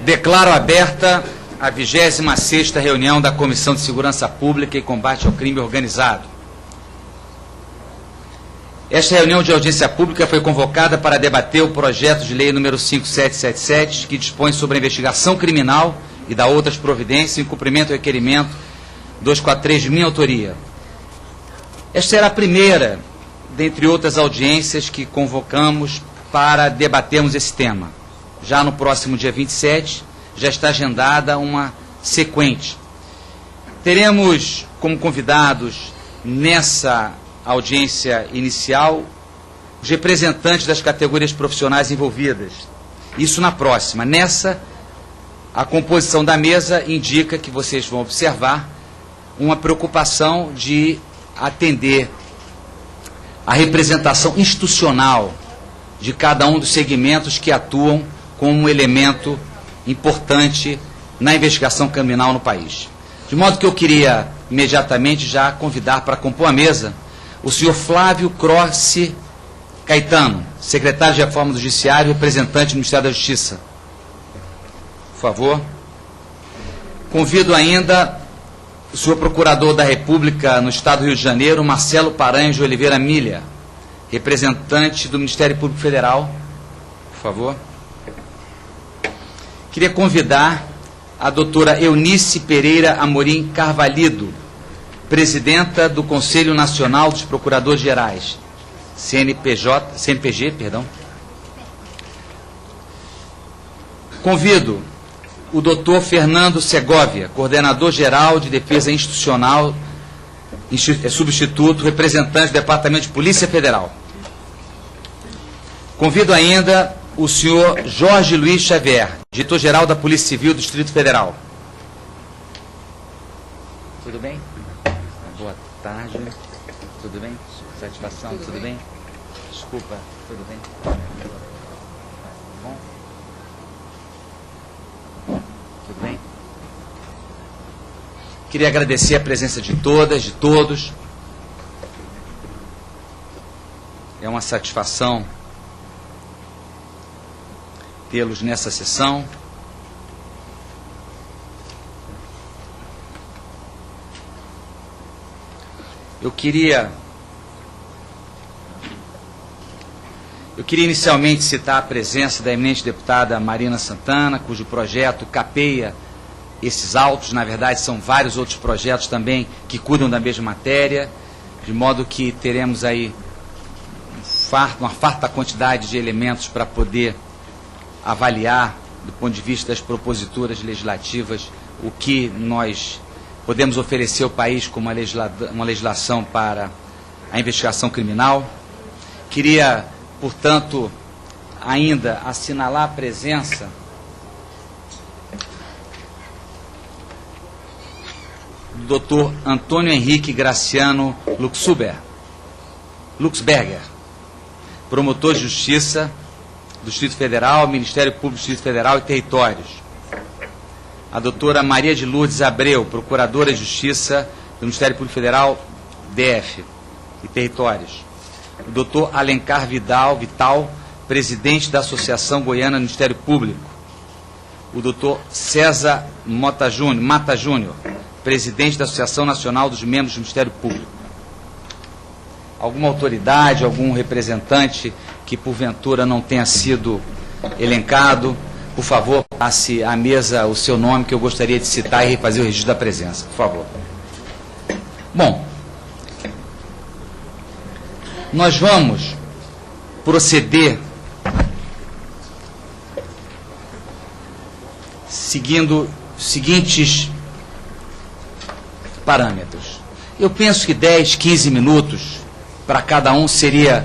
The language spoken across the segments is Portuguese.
Declaro aberta a 26ª reunião da Comissão de Segurança Pública e Combate ao Crime Organizado. Esta reunião de audiência pública foi convocada para debater o projeto de lei número 5777, que dispõe sobre a investigação criminal e da outras providências em cumprimento ao requerimento 243 de minha autoria. Esta será a primeira, dentre outras audiências que convocamos para debatermos esse tema. Já no próximo dia 27, já está agendada uma sequente. Teremos como convidados nessa audiência inicial os representantes das categorias profissionais envolvidas. Isso na próxima. Nessa, a composição da mesa indica que vocês vão observar uma preocupação de atender a representação institucional de cada um dos segmentos que atuam como um elemento importante na investigação criminal no país. De modo que eu queria imediatamente já convidar para compor a mesa o senhor Flávio Crossi Caetano, secretário de Reforma do Judiciário e representante do Ministério da Justiça. Por favor. Convido ainda o senhor Procurador da República no Estado do Rio de Janeiro, Marcelo Paranhos de Oliveira Milha, representante do Ministério Público Federal. Por favor. Queria convidar a doutora Eunice Pereira Amorim Carvalhido, presidenta do Conselho Nacional dos Procuradores Gerais, CNPG. Convido o doutor Fernando Segovia, coordenador-geral de Defesa Institucional, substituto, representante do Departamento de Polícia Federal. Convido ainda o senhor Jorge Luiz Xavier, diretor-geral da Polícia Civil do Distrito Federal. Tudo bem? Boa tarde. Tudo bem? Satisfação? Tudo bem? Desculpa, tudo bem? Bom? Tudo bem? Queria agradecer a presença de todas, de todos. É uma satisfação tê-los nessa sessão. Eu queria inicialmente citar a presença da eminente deputada Marina Santana, cujo projeto capeia esses autos. Na verdade, são vários outros projetos também que cuidam da mesma matéria, de modo que teremos aí uma farta quantidade de elementos para poder avaliar, do ponto de vista das proposituras legislativas, o que nós podemos oferecer ao país como uma legislação para a investigação criminal. Queria, portanto, ainda assinalar a presença do Dr. Antônio Henrique Graciano Luxberger, promotor de Justiça do Distrito Federal, Ministério Público do Distrito Federal e Territórios. A doutora Maria de Lourdes Abreu, procuradora de Justiça do Ministério Público Federal, DF e Territórios. O doutor Alencar Vital, presidente da Associação Goiana do Ministério Público. O doutor César Mata Júnior, presidente da Associação Nacional dos Membros do Ministério Público. Alguma autoridade, algum representante que porventura não tenha sido elencado, por favor, passe à mesa o seu nome, que eu gostaria de citar e refazer o registro da presença, por favor. Bom, nós vamos proceder seguindo os seguintes parâmetros. Eu penso que 10, 15 minutos para cada um seria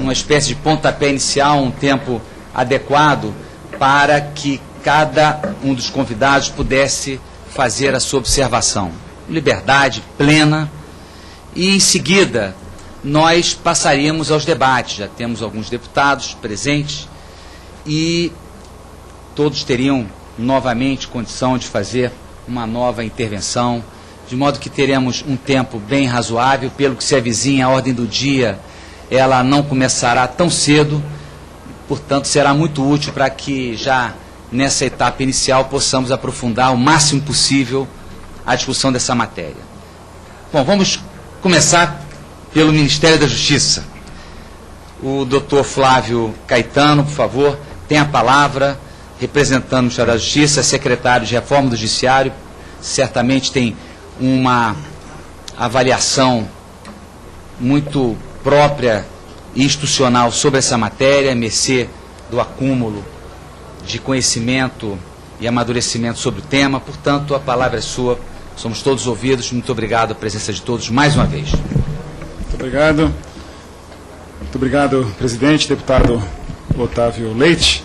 uma espécie de pontapé inicial, um tempo adequado para que cada um dos convidados pudesse fazer a sua observação. Liberdade plena. E, em seguida, nós passaríamos aos debates. Já temos alguns deputados presentes e todos teriam novamente condição de fazer uma nova intervenção, de modo que teremos um tempo bem razoável, pelo que se avizinha a ordem do dia ela não começará tão cedo, portanto será muito útil para que já nessa etapa inicial possamos aprofundar o máximo possível a discussão dessa matéria. Bom, vamos começar pelo Ministério da Justiça. O doutor Flávio Caetano, por favor, tem a palavra, representando o Ministério da Justiça, secretário de Reforma do Judiciário, certamente tem uma avaliação muito própria e institucional sobre essa matéria, mercê do acúmulo de conhecimento e amadurecimento sobre o tema. Portanto, a palavra é sua, somos todos ouvidos. Muito obrigado a presença de todos mais uma vez. Muito obrigado. Muito obrigado, presidente, deputado Otávio Leite.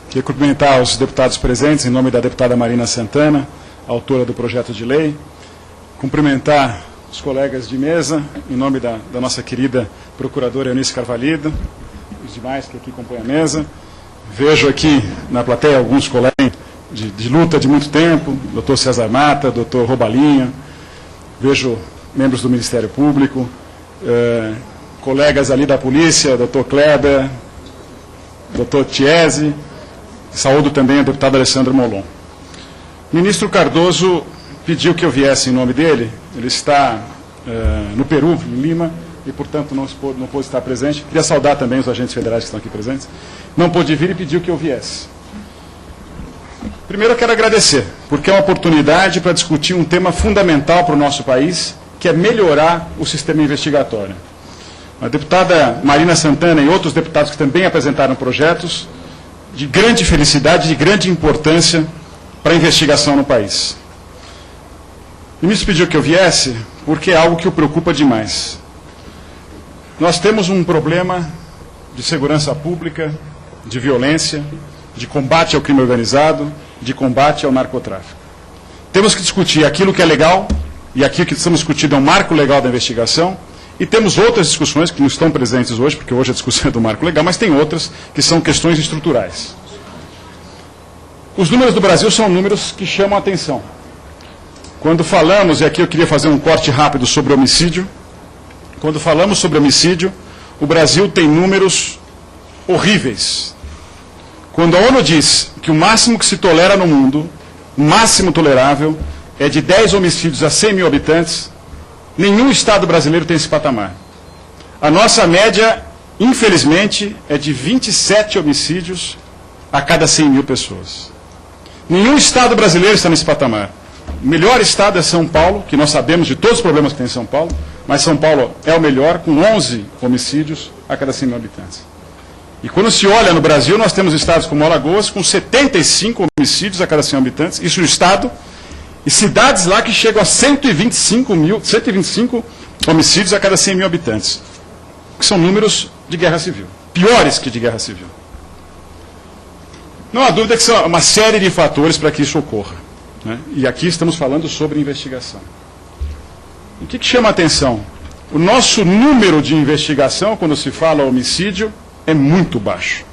Queria cumprimentar os deputados presentes, em nome da deputada Marina Santana, autora do projeto de lei. Cumprimentar os colegas de mesa, em nome da nossa querida procuradora Eunice Carvalho, os demais que aqui compõem a mesa. Vejo aqui na plateia alguns colegas de luta de muito tempo, doutor César Mata, doutor Robalinha. Vejo membros do Ministério Público, colegas ali da polícia, doutor Kleber, doutor Tiese. Saúdo também a deputada Alessandra Molon. O ministro Cardoso pediu que eu viesse em nome dele. Ele está no Peru, em Lima, e, portanto, não pôde estar presente. Queria saudar também os agentes federais que estão aqui presentes. Não pôde vir e pediu que eu viesse. Primeiro, eu quero agradecer, porque é uma oportunidade para discutir um tema fundamental para o nosso país, que é melhorar o sistema investigatório. A deputada Marina Santana e outros deputados que também apresentaram projetos de grande felicidade, de grande importância para a investigação no país. O ministro pediu que eu viesse porque é algo que o preocupa demais. Nós temos um problema de segurança pública, de violência, de combate ao crime organizado, de combate ao narcotráfico. Temos que discutir aquilo que é legal, e aquilo que estamos discutindo é um marco legal da investigação, e temos outras discussões que não estão presentes hoje, porque hoje a discussão é do marco legal, mas tem outras que são questões estruturais. Os números do Brasil são números que chamam a atenção. Quando falamos, e aqui eu queria fazer um corte rápido sobre homicídio, quando falamos sobre homicídio, o Brasil tem números horríveis. Quando a ONU diz que o máximo que se tolera no mundo, o máximo tolerável, é de 10 homicídios a 100 mil habitantes, nenhum Estado brasileiro tem esse patamar. A nossa média, infelizmente, é de 27 homicídios a cada 100 mil pessoas. Nenhum Estado brasileiro está nesse patamar. O melhor Estado é São Paulo, que nós sabemos de todos os problemas que tem em São Paulo, mas São Paulo é o melhor, com 11 homicídios a cada 100 mil habitantes. E quando se olha no Brasil, nós temos estados como Alagoas, com 75 homicídios a cada 100 habitantes, isso no Estado, e cidades lá que chegam a 125 homicídios a cada 100 mil habitantes, que são números de guerra civil, piores que de guerra civil. Não há dúvida que são uma série de fatores para que isso ocorra, né? E aqui estamos falando sobre investigação. O que chama a atenção? O nosso número de investigação, quando se fala homicídio, é muito baixo.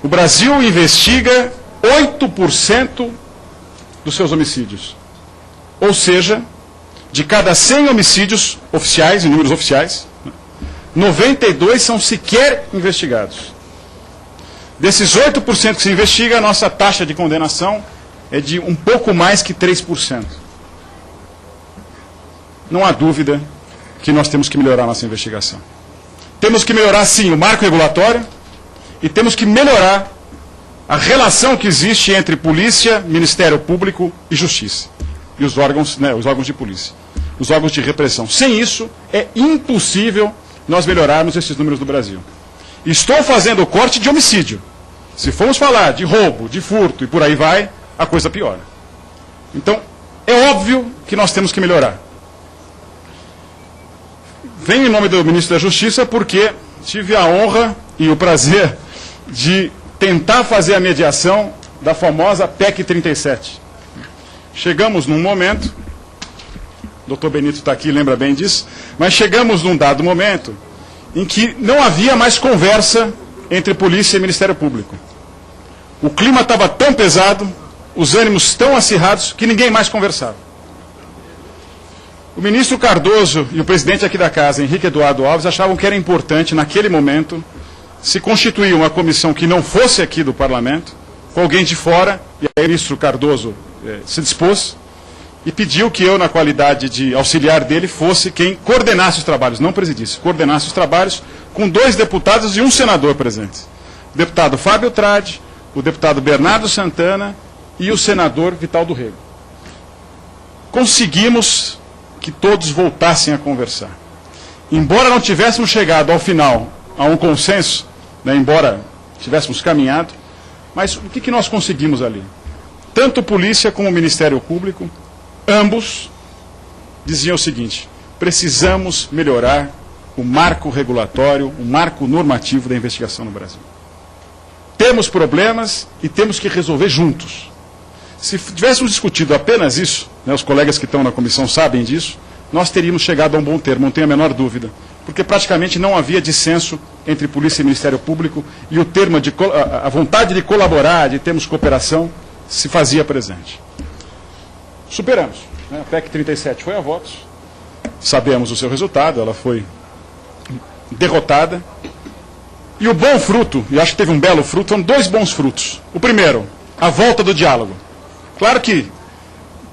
O Brasil investiga 8% dos seus homicídios. Ou seja, de cada 100 homicídios oficiais, em números oficiais, 92 são sequer investigados. Desses 8% que se investiga, a nossa taxa de condenação é de um pouco mais que 3%. Não há dúvida que nós temos que melhorar a nossa investigação. Temos que melhorar, sim, o marco regulatório e temos que melhorar a relação que existe entre polícia, Ministério Público e Justiça. E os órgãos de polícia, os órgãos de repressão. Sem isso, é impossível nós melhorarmos esses números do Brasil. Estou fazendo o corte de homicídio. Se formos falar de roubo, de furto e por aí vai, a coisa piora. Então, é óbvio que nós temos que melhorar. Venho em nome do ministro da Justiça porque tive a honra e o prazer de tentar fazer a mediação da famosa PEC 37. Chegamos num momento, o doutor Benito está aqui, lembra bem disso, mas chegamos num dado momento em que não havia mais conversa entre polícia e Ministério Público. O clima estava tão pesado, os ânimos tão acirrados, que ninguém mais conversava. O ministro Cardoso e o presidente aqui da casa, Henrique Eduardo Alves, achavam que era importante, naquele momento, se constituir uma comissão que não fosse aqui do parlamento, com alguém de fora, e aí o ministro Cardoso se dispôs e pediu que eu, na qualidade de auxiliar dele, fosse quem coordenasse os trabalhos, não presidisse, coordenasse os trabalhos, com 2 deputados e 1 senador presentes. O deputado Fábio Tradi, o deputado Bernardo Santana e o senador Vital do Rego. Conseguimos que todos voltassem a conversar. Embora não tivéssemos chegado ao final a um consenso, né, embora tivéssemos caminhado, mas o que nós conseguimos ali? Tanto polícia como o Ministério Público, ambos diziam o seguinte: precisamos melhorar o marco regulatório, o marco normativo da investigação no Brasil. Temos problemas e temos que resolver juntos. Se tivéssemos discutido apenas isso, né, os colegas que estão na comissão sabem disso, nós teríamos chegado a um bom termo, não tenho a menor dúvida. Porque praticamente não havia dissenso entre polícia e Ministério Público e o termo a vontade de colaborar, de termos cooperação, se fazia presente. Superamos. Né? A PEC 37 foi a votos, sabemos o seu resultado, ela foi derrotada. E o bom fruto, e acho que teve um belo fruto, são 2 bons frutos. O primeiro, a volta do diálogo. Claro que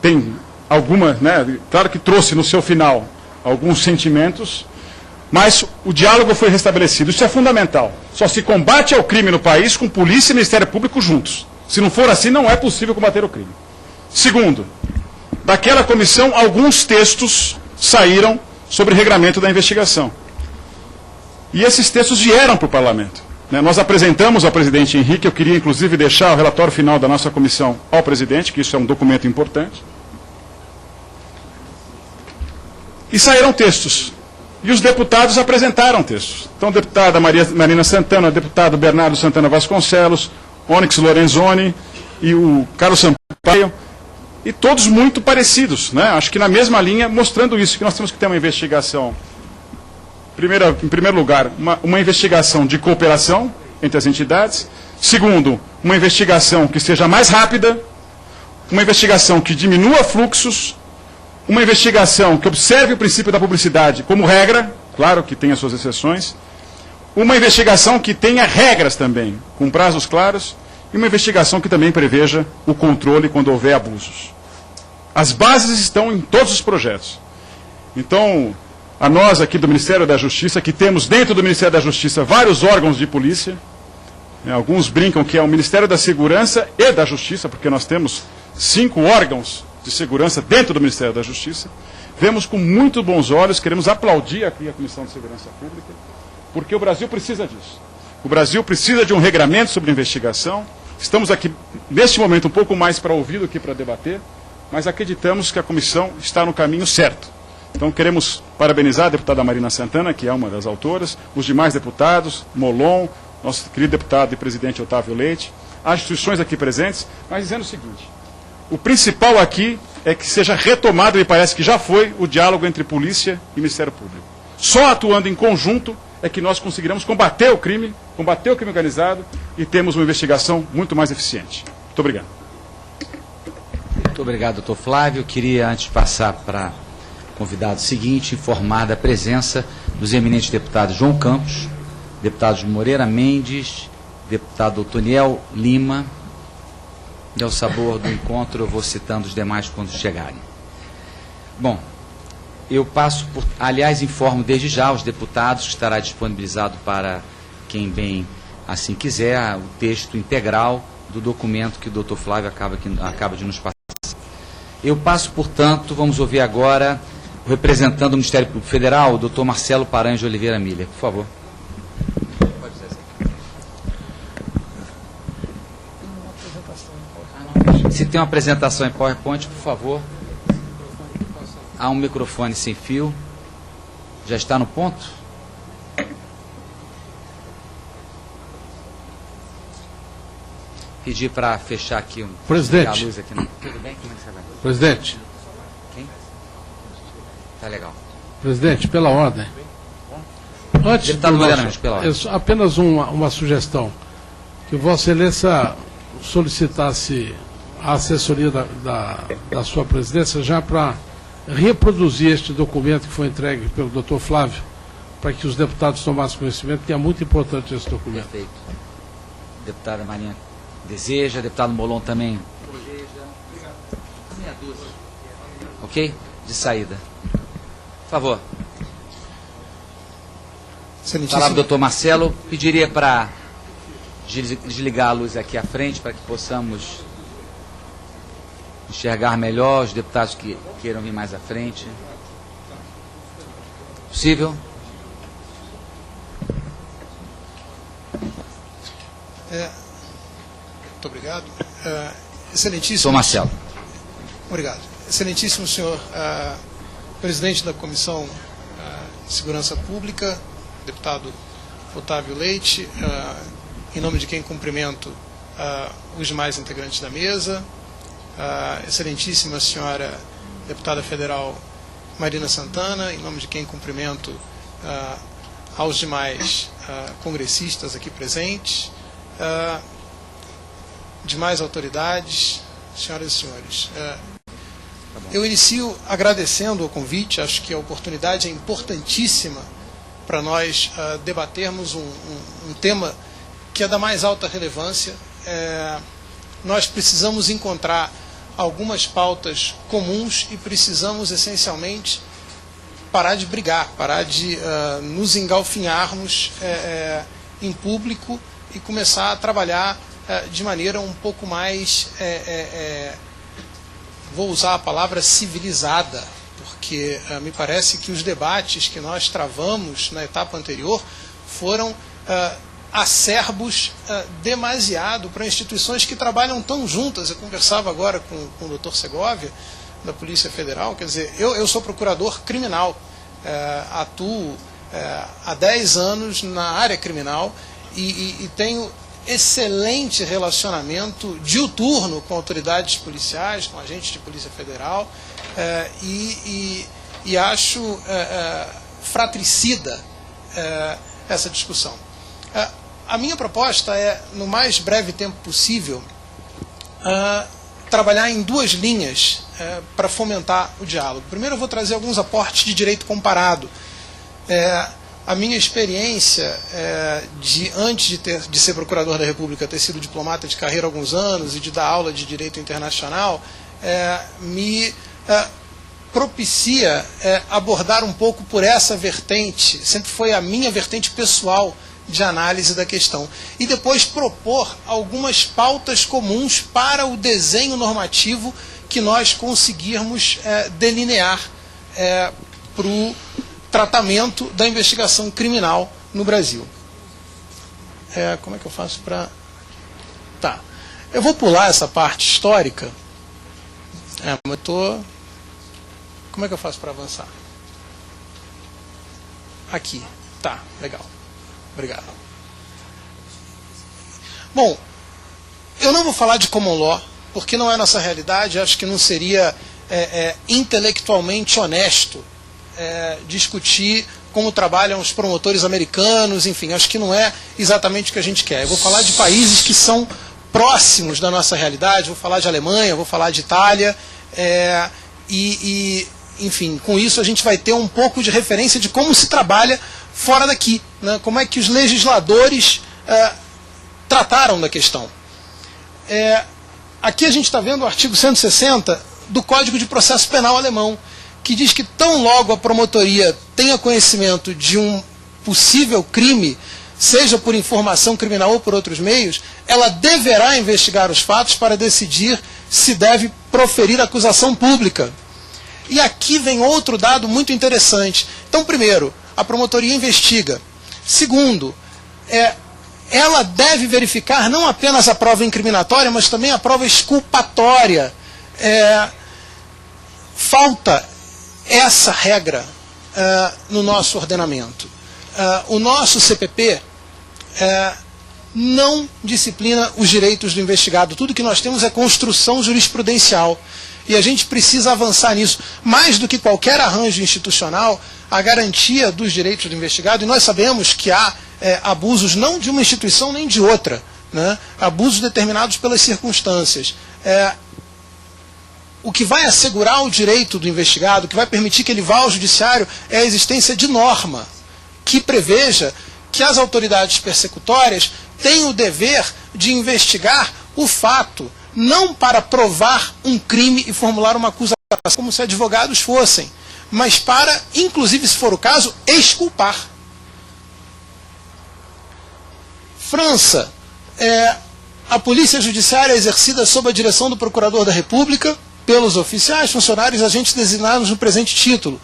tem alguma, né, claro que trouxe no seu final alguns sentimentos, mas o diálogo foi restabelecido. Isso é fundamental. Só se combate ao crime no país com polícia e Ministério Público juntos. Se não for assim, não é possível combater o crime. Segundo, daquela comissão, alguns textos saíram sobre o regramento da investigação. E esses textos vieram para o parlamento. Nós apresentamos ao presidente Henrique, eu queria inclusive deixar o relatório final da nossa comissão ao presidente, que isso é um documento importante. E saíram textos. E os deputados apresentaram textos. Então, a deputada Marina Santana, o deputado Bernardo Santana Vasconcelos, Onyx Lorenzoni e o Carlos Sampaio, e todos muito parecidos, né? Acho que na mesma linha, mostrando isso, que nós temos que ter uma investigação. Em primeiro lugar, uma investigação de cooperação entre as entidades. Segundo, uma investigação que seja mais rápida, uma investigação que diminua fluxos, uma investigação que observe o princípio da publicidade como regra, claro que tem as suas exceções, uma investigação que tenha regras também, com prazos claros, e uma investigação que também preveja o controle quando houver abusos. As bases estão em todos os projetos. Então, a nós aqui do Ministério da Justiça, que temos dentro do Ministério da Justiça vários órgãos de polícia, né, alguns brincam que é o Ministério da Segurança e da Justiça, porque nós temos 5 órgãos de segurança dentro do Ministério da Justiça, vemos com muito bons olhos, queremos aplaudir aqui a Comissão de Segurança Pública, porque o Brasil precisa disso. O Brasil precisa de um regramento sobre investigação. Estamos aqui, neste momento, um pouco mais para ouvir do que para debater, mas acreditamos que a comissão está no caminho certo. Então, queremos parabenizar a deputada Marina Santana, que é uma das autoras, os demais deputados, Molon, nosso querido deputado e presidente Otávio Leite, as instituições aqui presentes, mas dizendo o seguinte: o principal aqui é que seja retomado, me parece que já foi, o diálogo entre polícia e Ministério Público. Só atuando em conjunto é que nós conseguiremos combater o crime organizado e termos uma investigação muito mais eficiente. Muito obrigado. Muito obrigado, doutor Flávio. Eu queria, antes de passar para o convidado seguinte, informar da presença dos eminentes deputados João Campos, deputados Moreira Mendes, deputado Otoniel Lima. E ao sabor do encontro, eu vou citando os demais quando chegarem. Bom, eu passo por... Aliás, informo desde já os deputados que estará disponibilizado para quem bem assim quiser o texto integral do documento que o doutor Flávio acaba de nos passar. Eu passo, portanto, vamos ouvir agora o representante do Ministério Público Federal, o doutor Marcelo Paranhos de Oliveira Miller. Por favor. Se tem uma apresentação em PowerPoint, por favor. Há um microfone sem fio. Já está no ponto? Pedir para fechar aqui presidente. A luz aqui. Não. Tudo bem? Como é que você vai? Presidente. Quem? Tá legal. Presidente, pela ordem. Antes Deputado Moreira, pela ordem. Apenas uma sugestão. Que Vossa Excelência solicitasse a assessoria da sua presidência já para reproduzir este documento que foi entregue pelo Dr. Flávio, para que os deputados tomassem conhecimento, que é muito importante esse documento. Perfeito. Deputada Marina deseja, deputado Molon também. Meia dúzia. Ok? De saída. Por favor. Falava o doutor Marcelo, pediria para desligar a luz aqui à frente, para que possamos enxergar melhor os deputados que queiram vir mais à frente. Possível? Muito obrigado. Excelentíssimo. Doutor Marcelo. Obrigado. Excelentíssimo senhor presidente da Comissão de Segurança Pública, deputado Otávio Leite, em nome de quem cumprimento os demais integrantes da mesa, excelentíssima senhora deputada federal Marina Santana, em nome de quem cumprimento aos demais congressistas aqui presentes, demais autoridades, senhoras e senhores. Eu inicio agradecendo o convite, acho que a oportunidade é importantíssima para nós debatermos um tema que é da mais alta relevância. Nós precisamos encontrar algumas pautas comuns e precisamos, essencialmente, parar de brigar, parar de nos engalfinharmos em público e começar a trabalhar de maneira um pouco mais, vou usar a palavra civilizada, porque me parece que os debates que nós travamos na etapa anterior foram acerbos demasiado para instituições que trabalham tão juntas. Eu conversava agora com o Dr. Segovia, da Polícia Federal. Quer dizer, eu sou procurador criminal, atuo há 10 anos na área criminal e tenho excelente relacionamento diuturno com autoridades policiais, com agentes de Polícia Federal, e acho fratricida essa discussão. A minha proposta é, no mais breve tempo possível, trabalhar em 2 linhas para fomentar o diálogo. Primeiro, eu vou trazer alguns aportes de direito comparado. A minha experiência, antes de ser procurador da República, ter sido diplomata de carreira há alguns anos e de dar aula de direito internacional, me propicia abordar um pouco por essa vertente. Sempre foi a minha vertente pessoal de análise da questão. E depois propor algumas pautas comuns para o desenho normativo que nós conseguirmos delinear para o tratamento da investigação criminal no Brasil. Como é que eu faço para... Tá. Eu vou pular essa parte histórica. Mas como é que eu faço para avançar? Aqui. Tá, legal. Obrigado. Bom, eu não vou falar de common law, porque não é nossa realidade. Acho que não seria intelectualmente honesto discutir como trabalham os promotores americanos, enfim, acho que não é exatamente o que a gente quer. Eu vou falar de países que são próximos da nossa realidade, vou falar de Alemanha, vou falar de Itália, enfim, com isso a gente vai ter um pouco de referência de como se trabalha fora daqui, né? Como é que os legisladores trataram da questão. Aqui a gente está vendo o artigo 160 do Código de Processo Penal alemão, que diz que tão logo a promotoria tenha conhecimento de um possível crime, seja por informação criminal ou por outros meios, ela deverá investigar os fatos para decidir se deve proferir acusação pública. E aqui vem outro dado muito interessante. Então, primeiro, a promotoria investiga. Segundo, ela deve verificar não apenas a prova incriminatória, mas também a prova exculpatória. Falta essa regra no nosso ordenamento. O nosso CPP não disciplina os direitos do investigado. Tudo que nós temos é construção jurisprudencial. E a gente precisa avançar nisso. Mais do que qualquer arranjo institucional, a garantia dos direitos do investigado, e nós sabemos que há abusos não de uma instituição nem de outra, né? Abusos determinados pelas circunstâncias. o que vai assegurar o direito do investigado, o que vai permitir que ele vá ao judiciário, é a existência de norma que preveja que as autoridades persecutórias têm o dever de investigar o fato, não para provar um crime e formular uma acusação, como se advogados fossem, mas para, inclusive se for o caso, exculpar. França, a polícia judiciária é exercida sob a direção do Procurador da República, pelos oficiais, funcionários e agentes designados no presente título.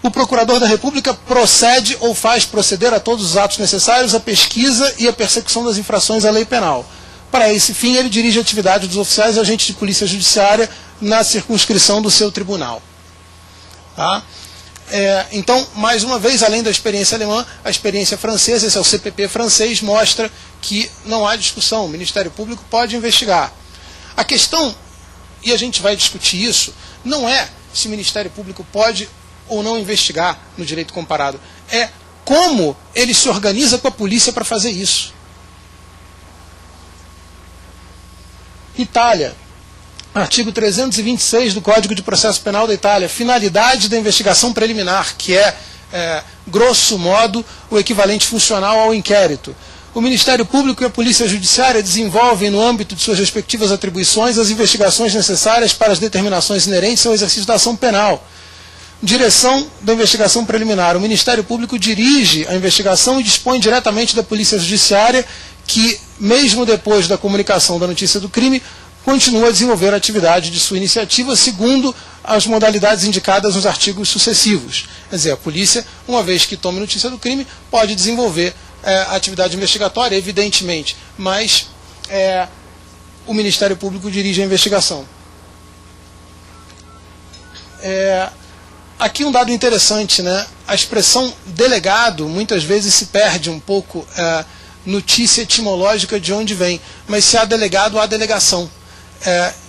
O Procurador da República procede ou faz proceder a todos os atos necessários à pesquisa e à persecução das infrações à lei penal. Para esse fim, ele dirige a atividade dos oficiais e agentes de polícia judiciária na circunscrição do seu tribunal. Tá? Então, mais uma vez, além da experiência alemã, a experiência francesa, esse é o CPP francês, mostra que não há discussão, o Ministério Público pode investigar. A questão, e a gente vai discutir isso, não é se o Ministério Público pode ou não investigar no direito comparado, é como ele se organiza com a polícia para fazer isso. Itália, artigo 326 do Código de Processo Penal da Itália, finalidade da investigação preliminar, que é, grosso modo, o equivalente funcional ao inquérito. O Ministério Público e a Polícia Judiciária desenvolvem, no âmbito de suas respectivas atribuições, as investigações necessárias para as determinações inerentes ao exercício da ação penal. Direção da investigação preliminar. O Ministério Público dirige a investigação e dispõe diretamente da Polícia Judiciária, que, mesmo depois da comunicação da notícia do crime, continua a desenvolver a atividade de sua iniciativa segundo as modalidades indicadas nos artigos sucessivos. Quer dizer, a polícia, uma vez que tome notícia do crime, pode desenvolver a atividade investigatória, evidentemente, mas o Ministério Público dirige a investigação. Aqui um dado interessante, né? A expressão delegado muitas vezes se perde um pouco notícia etimológica de onde vem, mas se há delegado, há delegação.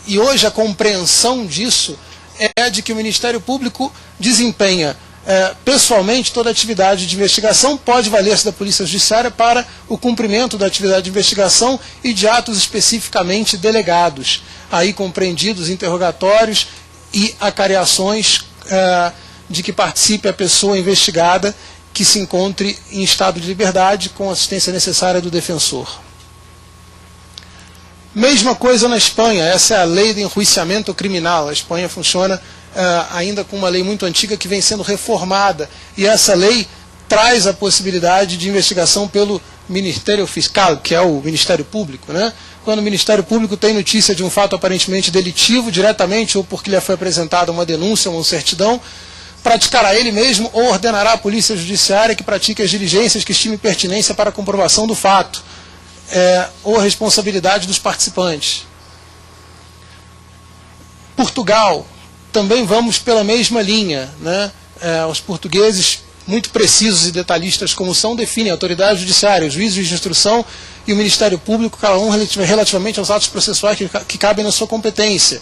E hoje a compreensão disso é de que o Ministério Público desempenha pessoalmente toda a atividade de investigação, pode valer-se da Polícia Judiciária para o cumprimento da atividade de investigação e de atos especificamente delegados, aí compreendidos interrogatórios e acareações de que participe a pessoa investigada que se encontre em estado de liberdade com a assistência necessária do defensor. Mesma coisa na Espanha, essa é a lei de enjuiciamento criminal. A Espanha funciona ainda com uma lei muito antiga que vem sendo reformada, e essa lei traz a possibilidade de investigação pelo Ministério Fiscal, que é o Ministério Público, né? Quando o Ministério Público tem notícia de um fato aparentemente delitivo, diretamente ou porque lhe foi apresentada uma denúncia ou uma certidão, praticará ele mesmo ou ordenará à Polícia Judiciária que pratique as diligências que estime pertinência para a comprovação do fato, ou a responsabilidade dos participantes. Portugal, também vamos pela mesma linha, né? Os portugueses, muito precisos e detalhistas como são, definem a autoridade judiciária, os juízes de instrução e o Ministério Público, cada um relativamente aos atos processuais que cabem na sua competência.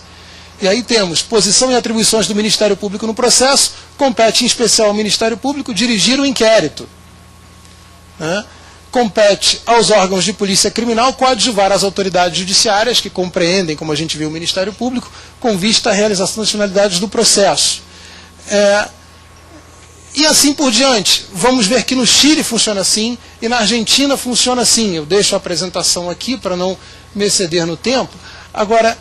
E aí temos posição e atribuições do Ministério Público no processo, compete em especial ao Ministério Público dirigir o inquérito. Né? Compete aos órgãos de polícia criminal coadjuvar as autoridades judiciárias, que compreendem, como a gente viu, o Ministério Público, com vista à realização das finalidades do processo. E assim por diante. Vamos ver que no Chile funciona assim e na Argentina funciona assim. Eu deixo a apresentação aqui para não me exceder no tempo. Agora,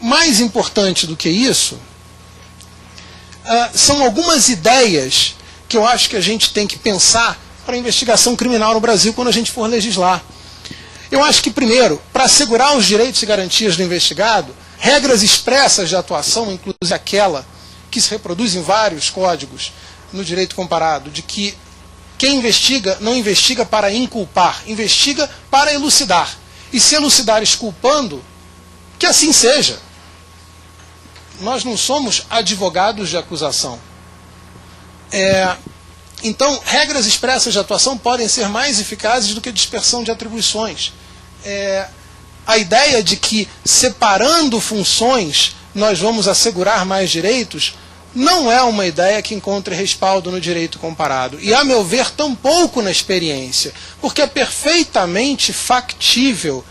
mais importante do que isso, são algumas ideias que eu acho que a gente tem que pensar para a investigação criminal no Brasil quando a gente for legislar. Eu acho que, primeiro, para assegurar os direitos e garantias do investigado, regras expressas de atuação, inclusive aquela que se reproduz em vários códigos no direito comparado, de que quem investiga não investiga para inculpar, investiga para elucidar. E se elucidar exculpando, que assim seja. Nós não somos advogados de acusação. Então, regras expressas de atuação podem ser mais eficazes do que dispersão de atribuições. A ideia de que, separando funções, nós vamos assegurar mais direitos, não é uma ideia que encontre respaldo no direito comparado. E, a meu ver, tampouco na experiência. Porque é perfeitamente factível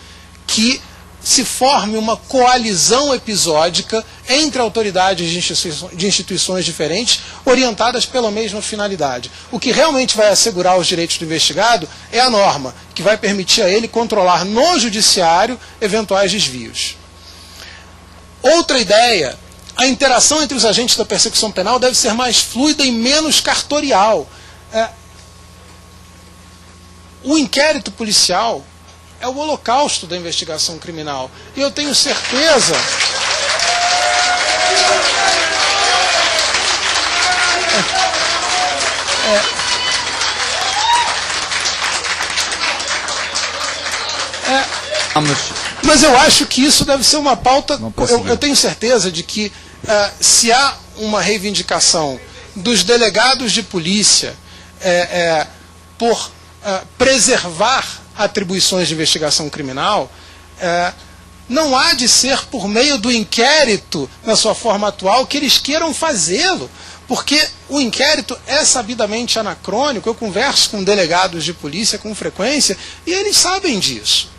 que se forme uma coalizão episódica entre autoridades de instituições diferentes, orientadas pela mesma finalidade. O que realmente vai assegurar os direitos do investigado é a norma, que vai permitir a ele controlar no judiciário eventuais desvios. Outra ideia: a interação entre os agentes da persecução penal deve ser mais fluida e menos cartorial. O inquérito policial é o holocausto da investigação criminal. E eu tenho certeza... Mas eu acho que isso deve ser uma pauta... Eu tenho certeza de que se há uma reivindicação dos delegados de polícia por preservar atribuições de investigação criminal, não há de ser por meio do inquérito, na sua forma atual, que eles queiram fazê-lo. Porque o inquérito é sabidamente anacrônico. Eu converso com delegados de polícia com frequência e eles sabem disso.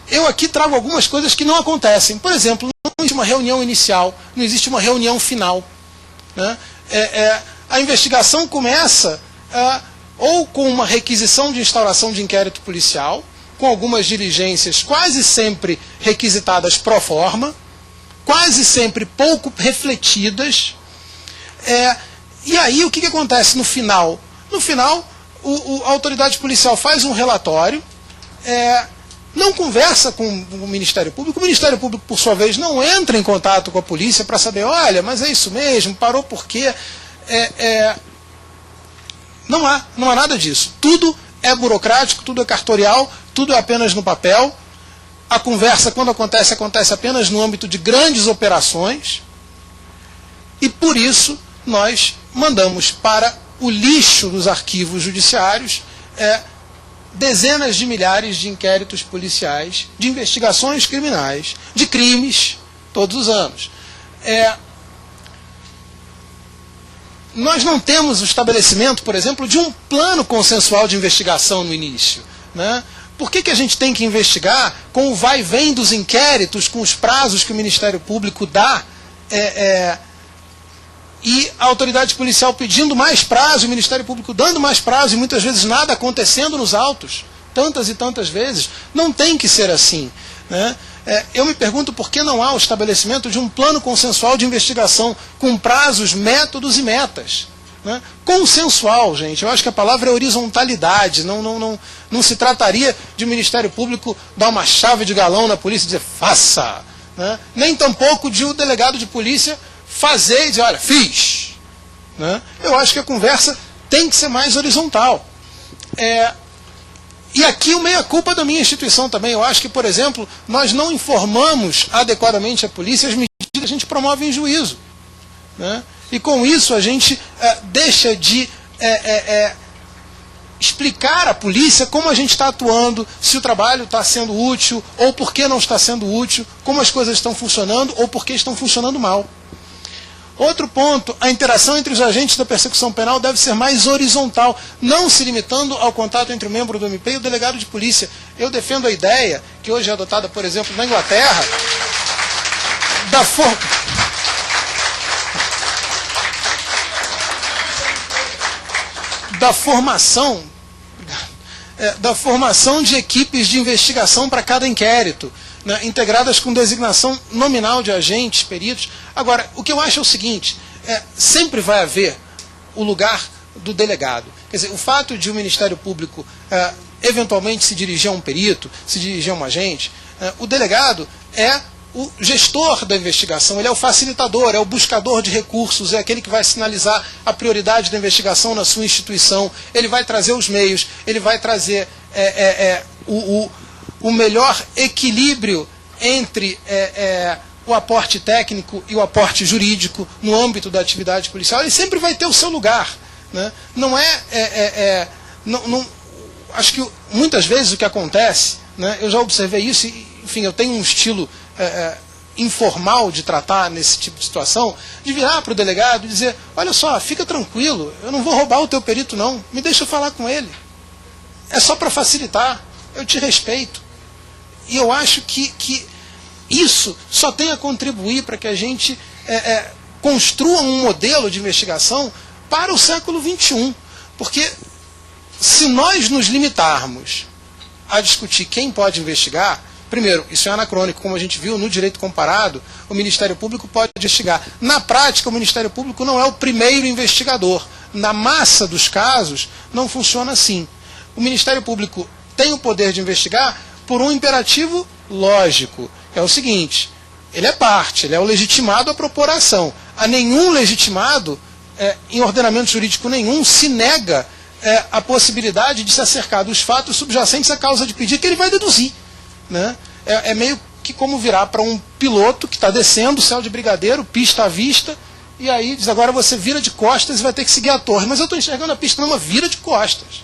Eu aqui trago algumas coisas que não acontecem. Por exemplo, não existe uma reunião inicial, não existe uma reunião final, né? A investigação começa ou com uma requisição de instauração de inquérito policial, com algumas diligências quase sempre requisitadas pro forma, quase sempre pouco refletidas. E aí o que acontece no final? No final, a autoridade policial faz um relatório, não conversa com o Ministério Público por sua vez não entra em contato com a polícia para saber, olha, mas é isso mesmo, parou por quê? Não há nada disso. Tudo é burocrático, tudo é cartorial, tudo é apenas no papel. A conversa, quando acontece apenas no âmbito de grandes operações. E por isso nós mandamos para o lixo dos arquivos judiciários dezenas de milhares de inquéritos policiais, de investigações criminais, de crimes, todos os anos. Nós não temos o estabelecimento, por exemplo, de um plano consensual de investigação no início, né? Por que a gente tem que investigar com o vai e vem dos inquéritos, com os prazos que o Ministério Público dá, e a autoridade policial pedindo mais prazo, o Ministério Público dando mais prazo, e muitas vezes nada acontecendo nos autos, tantas e tantas vezes? Não tem que ser assim, né? Eu me pergunto por que não há o estabelecimento de um plano consensual de investigação com prazos, métodos e metas, né? Consensual, gente, eu acho que a palavra é horizontalidade. Não se trataria de o Ministério Público dar uma chave de galão na polícia e dizer, faça, né? Nem tampouco de o delegado de polícia fazer e dizer, olha, fiz, né? Eu acho que a conversa tem que ser mais horizontal. E aqui o meia-culpa da minha instituição também. Eu acho que, por exemplo, nós não informamos adequadamente a polícia as medidas que a gente promove em juízo, né? E com isso a gente deixa de explicar à polícia como a gente está atuando, se o trabalho está sendo útil, ou por que não está sendo útil, como as coisas estão funcionando, ou por que estão funcionando mal. Outro ponto, a interação entre os agentes da persecução penal deve ser mais horizontal, não se limitando ao contato entre o membro do MP e o delegado de polícia. Eu defendo a ideia, que hoje é adotada, por exemplo, na Inglaterra, da formação de equipes de investigação para cada inquérito, né, integradas com designação nominal de agentes, peritos. Agora, o que eu acho é o seguinte, sempre vai haver o lugar do delegado. Quer dizer, o fato de o Ministério Público eventualmente se dirigir a um perito, se dirigir a um agente, o delegado é o gestor da investigação, ele é o facilitador, é o buscador de recursos, é aquele que vai sinalizar a prioridade da investigação na sua instituição, ele vai trazer os meios, ele vai trazer o melhor equilíbrio entre o aporte técnico e o aporte jurídico no âmbito da atividade policial. Ele sempre vai ter o seu lugar, né? Acho que muitas vezes o que acontece, né, eu já observei isso, e, enfim, eu tenho um estilo informal de tratar nesse tipo de situação, de virar para o delegado e dizer, olha só, fica tranquilo, eu não vou roubar o teu perito não, me deixa falar com ele. É só para facilitar. eu te respeito. E eu acho que isso só tem a contribuir para que a gente construa um modelo de investigação para o século XXI. Porque se nós nos limitarmos a discutir quem pode investigar, primeiro, isso é anacrônico, como a gente viu no direito comparado, o Ministério Público pode investigar. Na prática, o Ministério Público não é o primeiro investigador. Na massa dos casos, não funciona assim. O Ministério Público tem o poder de investigar por um imperativo lógico. É o seguinte, ele é parte, ele é o legitimado à propor a ação. A nenhum legitimado, em ordenamento jurídico nenhum, se nega a possibilidade de se acercar dos fatos subjacentes à causa de pedido que ele vai deduzir. Né? É meio que como virar para um piloto que está descendo, céu de brigadeiro, pista à vista, e aí diz, agora você vira de costas e vai ter que seguir a torre. Mas eu estou enxergando a pista, não, mas vira de costas.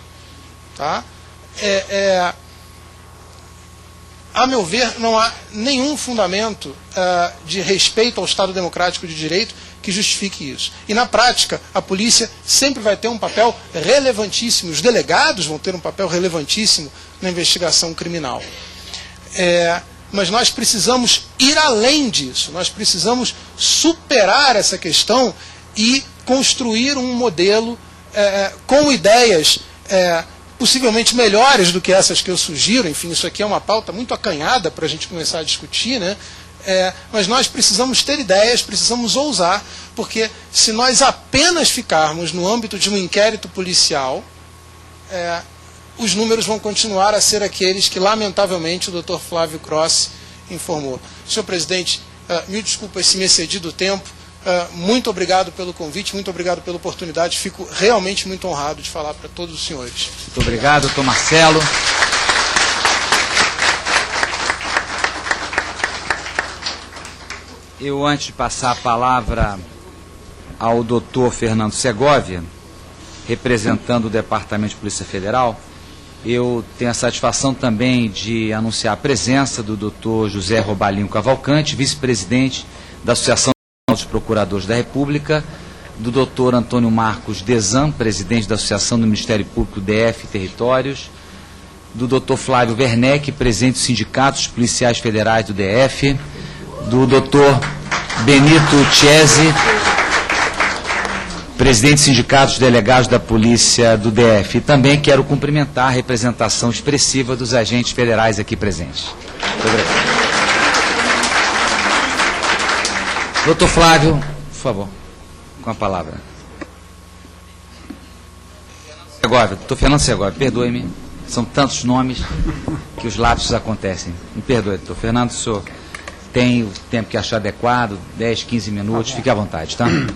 Tá? A meu ver, não há nenhum fundamento de respeito ao Estado Democrático de Direito que justifique isso. E na prática, a polícia sempre vai ter um papel relevantíssimo, os delegados vão ter um papel relevantíssimo na investigação criminal. Mas nós precisamos ir além disso, nós precisamos superar essa questão e construir um modelo com ideias possivelmente melhores do que essas que eu sugiro. Enfim, isso aqui é uma pauta muito acanhada para a gente começar a discutir, né? Mas nós precisamos ter ideias, precisamos ousar, porque se nós apenas ficarmos no âmbito de um inquérito policial, os números vão continuar a ser aqueles que, lamentavelmente, o Dr. Flávio Crossi informou. Senhor presidente, mil desculpas se me excedi do tempo, muito obrigado pelo convite, muito obrigado pela oportunidade, fico realmente muito honrado de falar para todos os senhores. Muito obrigado, doutor Marcelo. Eu, antes de passar a palavra ao doutor Fernando Segovia, representando o Departamento de Polícia Federal, eu tenho a satisfação também de anunciar a presença do doutor José Robalinho Cavalcante, vice-presidente da Associação dos Procuradores da República, do doutor Antônio Marcos Dezan, presidente da Associação do Ministério Público DF e Territórios, do doutor Flávio Werneck, presidente dos Sindicatos Policiais Federais do DF, do doutor Benito Chiesi, presidente dos Sindicatos Delegados da Polícia do DF. E também quero cumprimentar a representação expressiva dos agentes federais aqui presentes. Muito obrigado. Doutor Flávio, por favor, com a palavra. Segovia, doutor Fernando Segovia, perdoe-me, são tantos nomes que os lapsos acontecem. Me perdoe, doutor Fernando, o senhor tem o tempo que achar adequado, 10, 15 minutos, fique à vontade, tá? Muito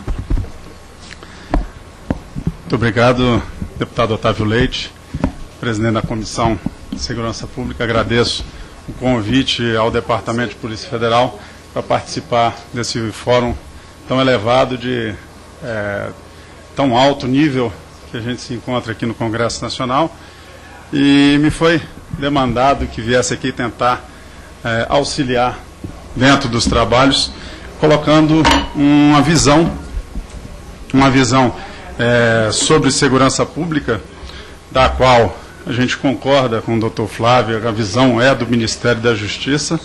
obrigado, deputado Otávio Leite, presidente da Comissão de Segurança Pública. Agradeço o convite ao Departamento de Polícia Federal para participar desse fórum tão elevado, de tão alto nível que a gente se encontra aqui no Congresso Nacional. E me foi demandado que viesse aqui tentar auxiliar dentro dos trabalhos, colocando uma visão sobre segurança pública, da qual a gente concorda com o doutor Flávio, a visão é do Ministério da Justiça.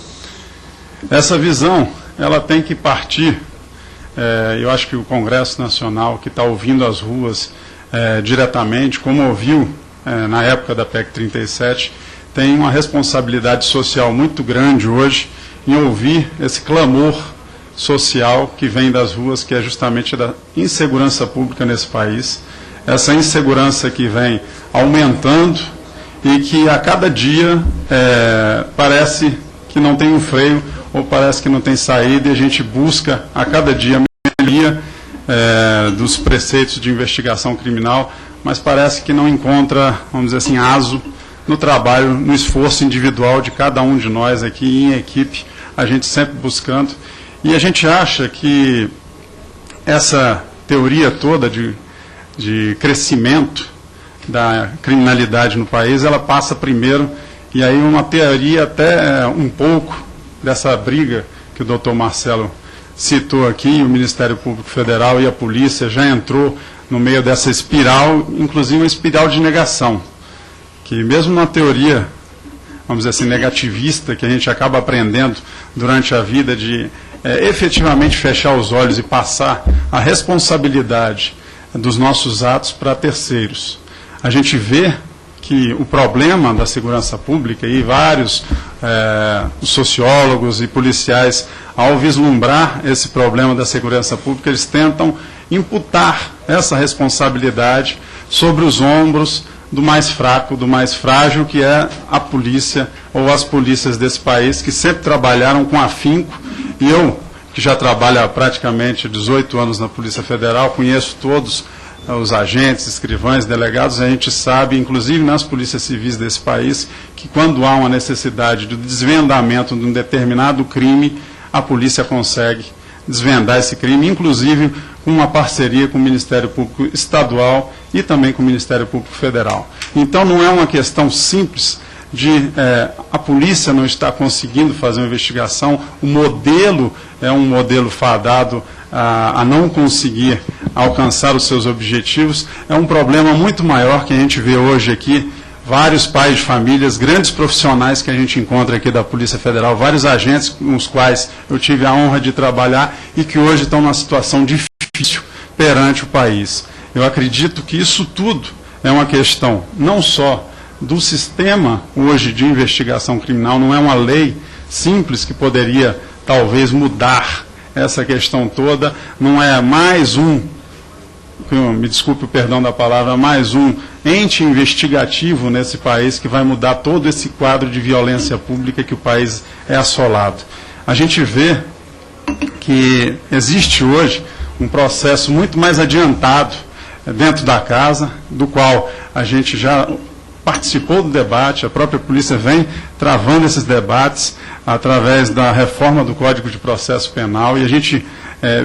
Essa visão, ela tem que partir, eu acho que o Congresso Nacional, que está ouvindo as ruas diretamente, como ouviu na época da PEC 37, tem uma responsabilidade social muito grande hoje em ouvir esse clamor social que vem das ruas, que é justamente da insegurança pública nesse país, essa insegurança que vem aumentando e que a cada dia parece que não tem um freio, ou parece que não tem saída, e a gente busca a cada dia a melhoria dos preceitos de investigação criminal, mas parece que não encontra, vamos dizer assim, aso no trabalho, no esforço individual de cada um de nós aqui em equipe, a gente sempre buscando. E a gente acha que essa teoria toda de crescimento da criminalidade no país, ela passa primeiro, e aí uma teoria até um pouco dessa briga que o doutor Marcelo citou aqui, o Ministério Público Federal e a polícia já entrou no meio dessa espiral, inclusive uma espiral de negação, que mesmo na teoria vamos dizer assim, negativista, que a gente acaba aprendendo durante a vida de efetivamente fechar os olhos e passar a responsabilidade dos nossos atos para terceiros. A gente vê que o problema da segurança pública, e vários sociólogos e policiais, ao vislumbrar esse problema da segurança pública, eles tentam imputar essa responsabilidade sobre os ombros do mais fraco, do mais frágil, que é a polícia ou as polícias desse país, que sempre trabalharam com afinco. E eu, que já trabalho há praticamente 18 anos na Polícia Federal, conheço todos os agentes, escrivães, delegados, a gente sabe, inclusive nas polícias civis desse país, que quando há uma necessidade de desvendamento de um determinado crime, a polícia consegue desvendar esse crime, inclusive com uma parceria com o Ministério Público Estadual e também com o Ministério Público Federal. Então não é uma questão simples de a polícia não estar conseguindo fazer uma investigação, o modelo é um modelo fadado a não conseguir alcançar os seus objetivos, é um problema muito maior que a gente vê hoje aqui, vários pais de famílias, grandes profissionais que a gente encontra aqui da Polícia Federal, vários agentes com os quais eu tive a honra de trabalhar e que hoje estão numa situação difícil perante o país. Eu acredito que isso tudo é uma questão não só do sistema hoje de investigação criminal, não é uma lei simples que poderia talvez mudar essa questão toda, não é mais me desculpe o perdão da palavra, mais um ente investigativo nesse país que vai mudar todo esse quadro de violência pública que o país é assolado. A gente vê que existe hoje um processo muito mais adiantado dentro da casa, do qual a gente já participou do debate, a própria polícia vem travando esses debates através da reforma do Código de Processo Penal, e a gente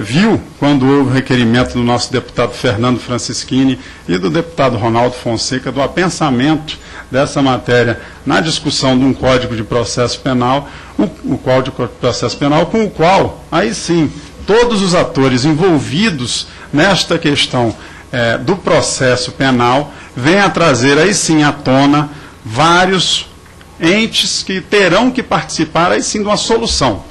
viu, quando houve o requerimento do nosso deputado Fernando Francischini e do deputado Ronaldo Fonseca, do apensamento dessa matéria na discussão de um Código de Processo Penal, o Código de Processo Penal, com o qual, aí sim, todos os atores envolvidos nesta questão do processo penal vêm a trazer, aí sim, à tona, vários entes que terão que participar, aí sim, de uma solução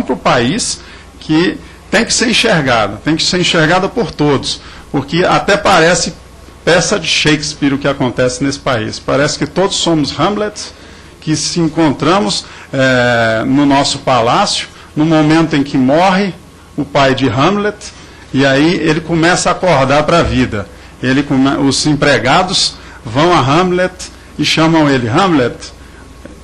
para o país que tem que ser enxergada por todos, porque até parece peça de Shakespeare o que acontece nesse país. Parece que todos somos Hamlet, que se encontramos no nosso palácio, no momento em que morre o pai de Hamlet, e aí ele começa a acordar para a vida. Os empregados vão a Hamlet e chamam ele: Hamlet,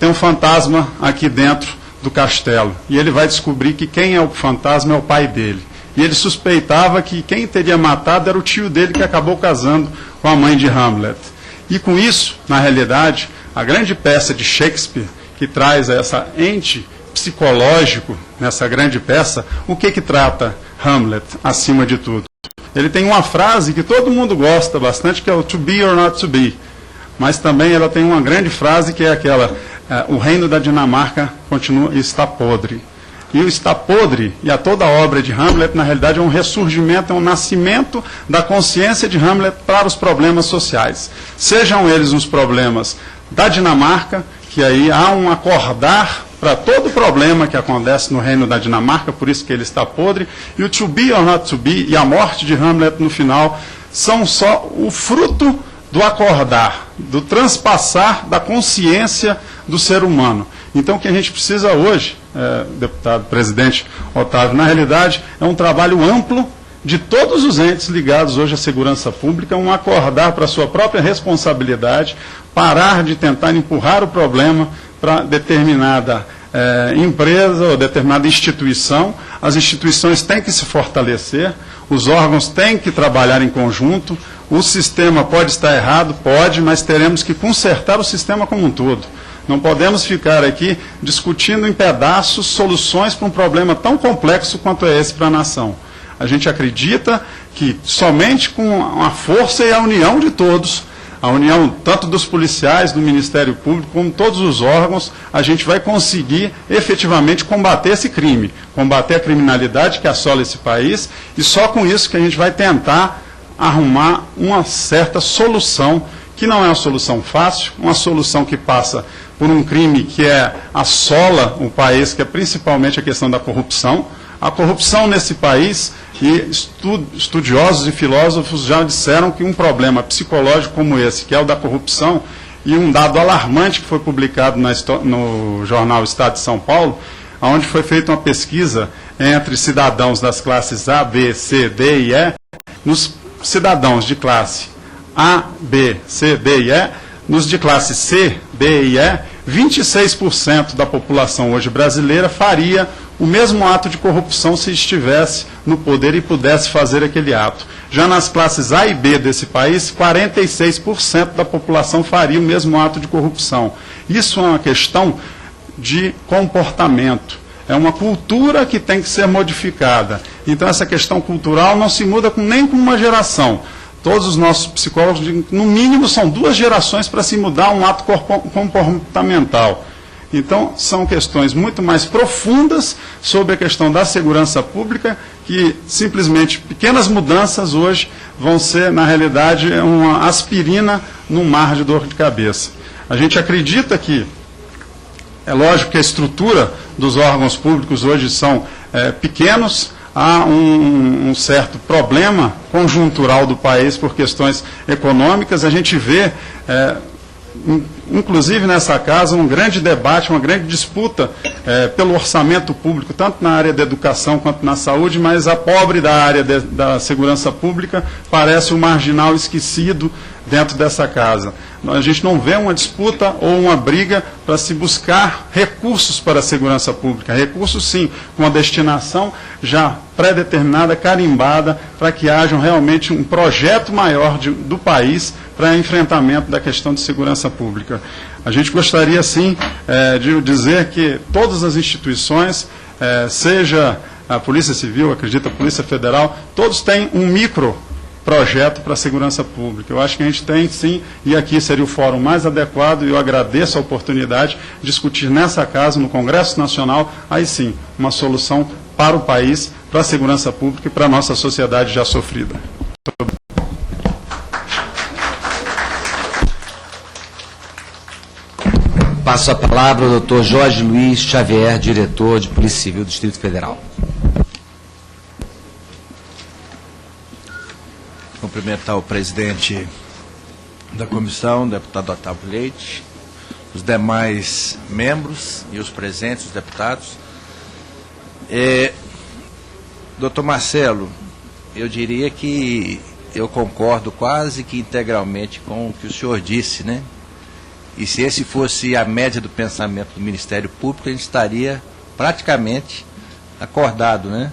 tem um fantasma aqui dentro do castelo. E ele vai descobrir que quem é o fantasma é o pai dele. E ele suspeitava que quem teria matado era o tio dele, que acabou casando com a mãe de Hamlet. E com isso, na realidade, a grande peça de Shakespeare, que traz essa ente psicológico nessa grande peça, o que trata Hamlet, acima de tudo? Ele tem uma frase que todo mundo gosta bastante, que é o to be or not to be. Mas também ela tem uma grande frase que é aquela: o reino da Dinamarca está podre. E o está podre, e a toda a obra de Hamlet, na realidade, é um ressurgimento, é um nascimento da consciência de Hamlet para os problemas sociais. Sejam eles os problemas da Dinamarca, que aí há um acordar para todo o problema que acontece no reino da Dinamarca, por isso que ele está podre, e o to be or not to be, e a morte de Hamlet no final, são só o fruto do acordar, do transpassar da consciência do ser humano. Então, o que a gente precisa hoje, deputado, presidente Otávio, na realidade, é um trabalho amplo de todos os entes ligados hoje à segurança pública, um acordar para a sua própria responsabilidade, parar de tentar empurrar o problema para determinada empresa ou determinada instituição. As instituições têm que se fortalecer, os órgãos têm que trabalhar em conjunto. O sistema pode estar errado, pode, mas teremos que consertar o sistema como um todo. Não podemos ficar aqui discutindo em pedaços soluções para um problema tão complexo quanto é esse para a nação. A gente acredita que somente com a força e a união de todos, a união tanto dos policiais, do Ministério Público, como todos os órgãos, a gente vai conseguir efetivamente combater esse crime, combater a criminalidade que assola esse país, e só com isso que a gente vai tentar arrumar uma certa solução, que não é uma solução fácil, uma solução que passa por um crime que assola o país, que é principalmente a questão da corrupção. A corrupção nesse país, e estudiosos e filósofos já disseram que um problema psicológico como esse, que é o da corrupção, e um dado alarmante que foi publicado no jornal Estado de São Paulo, onde foi feita uma pesquisa entre cidadãos das classes A, B, C, D e E, nos cidadãos de classe A, B, C, D e E, nos de classe C, D e E, 26% da população hoje brasileira faria o mesmo ato de corrupção se estivesse no poder e pudesse fazer aquele ato. Já nas classes A e B desse país, 46% da população faria o mesmo ato de corrupção. Isso é uma questão de comportamento. É uma cultura que tem que ser modificada. Então, essa questão cultural não se muda nem com uma geração. Todos os nossos psicólogos dizem que, no mínimo, são 2 gerações para se mudar um ato comportamental. Então, são questões muito mais profundas sobre a questão da segurança pública, que simplesmente pequenas mudanças hoje vão ser, na realidade, uma aspirina num mar de dor de cabeça. A gente acredita que, é lógico que a estrutura dos órgãos públicos hoje são pequenos, há um certo problema conjuntural do país por questões econômicas. A gente vê, inclusive nessa casa, um grande debate, uma grande disputa pelo orçamento público, tanto na área da educação quanto na saúde, mas a pobre da área da segurança pública parece um marginal esquecido dentro dessa casa. A gente não vê uma disputa ou uma briga para se buscar recursos para a segurança pública. Recursos, sim, com a destinação já pré-determinada, carimbada, para que haja realmente um projeto maior do país para enfrentamento da questão de segurança pública. A gente gostaria, sim, de dizer que todas as instituições, seja a Polícia Civil, acredito a Polícia Federal, todos têm um projeto para a segurança pública. Eu acho que a gente tem, sim, e aqui seria o fórum mais adequado, e eu agradeço a oportunidade de discutir nessa casa, no Congresso Nacional, aí sim, uma solução para o país, para a segurança pública e para a nossa sociedade já sofrida. Passo a palavra ao Dr. Jorge Luiz Xavier, diretor de Polícia Civil do Distrito Federal. Cumprimentar o presidente da comissão, o deputado Otávio Leite, os demais membros e os presentes, os deputados. Doutor Marcelo, eu diria que eu concordo quase que integralmente com o que o senhor disse, né? E se esse fosse a média do pensamento do Ministério Público, a gente estaria praticamente acordado, né?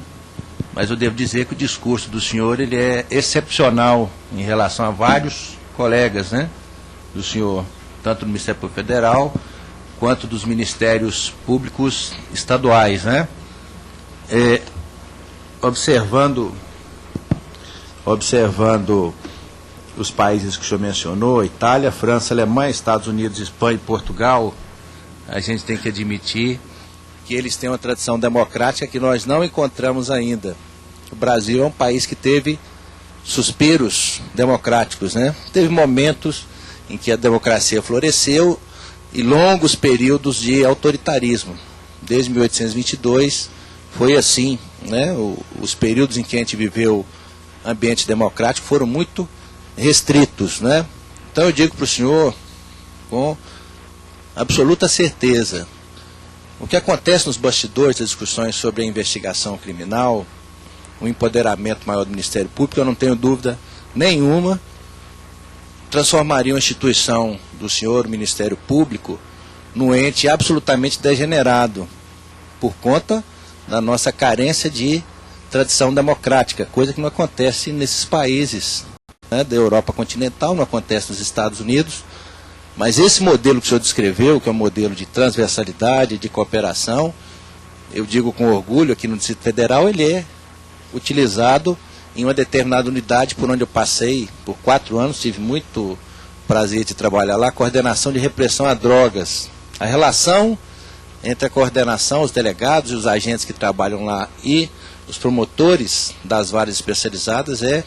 Mas eu devo dizer que o discurso do senhor ele é excepcional em relação a vários colegas, né, do senhor, tanto do Ministério Público Federal quanto dos Ministérios Públicos Estaduais, né? Observando os países que o senhor mencionou, Itália, França, Alemanha, Estados Unidos, Espanha e Portugal, a gente tem que admitir que eles têm uma tradição democrática que nós não encontramos ainda. O Brasil é um país que teve suspiros democráticos, né? Teve momentos em que a democracia floresceu e longos períodos de autoritarismo. Desde 1822 foi assim, né? Os períodos em que a gente viveu ambiente democrático foram muito restritos, né? Então eu digo para o senhor com absoluta certeza, o que acontece nos bastidores das discussões sobre a investigação criminal, o empoderamento maior do Ministério Público, eu não tenho dúvida nenhuma, transformaria a instituição do senhor, o Ministério Público, num ente absolutamente degenerado, por conta da nossa carência de tradição democrática, coisa que não acontece nesses países, né, da Europa continental, não acontece nos Estados Unidos. Mas esse modelo que o senhor descreveu, que é um modelo de transversalidade, de cooperação, eu digo com orgulho, aqui no Distrito Federal, ele é utilizado em uma determinada unidade por onde eu passei por 4 anos, tive muito prazer de trabalhar lá, coordenação de repressão a drogas. A relação entre a coordenação, os delegados e os agentes que trabalham lá e os promotores das varas especializadas é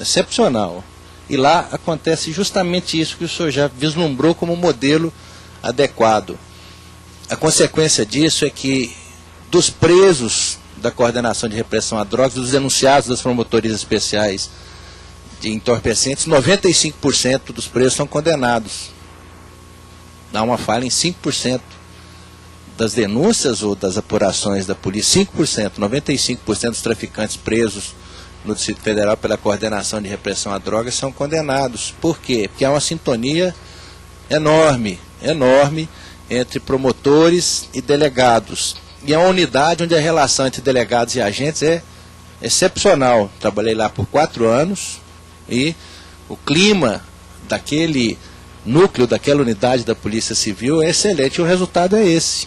excepcional. E lá acontece justamente isso que o senhor já vislumbrou como modelo adequado. A consequência disso é que dos presos da Coordenação de Repressão a Drogas, dos denunciados das promotorias especiais de entorpecentes, 95% dos presos são condenados. Há uma falha em 5% das denúncias ou das apurações da polícia. 5%, 95% dos traficantes presos no Distrito Federal pela Coordenação de Repressão a Drogas são condenados. Por quê? Porque há uma sintonia enorme entre promotores e delegados. E é uma unidade onde a relação entre delegados e agentes é excepcional. Trabalhei lá por 4 anos e o clima daquele núcleo, daquela unidade da Polícia Civil é excelente. E o resultado é esse.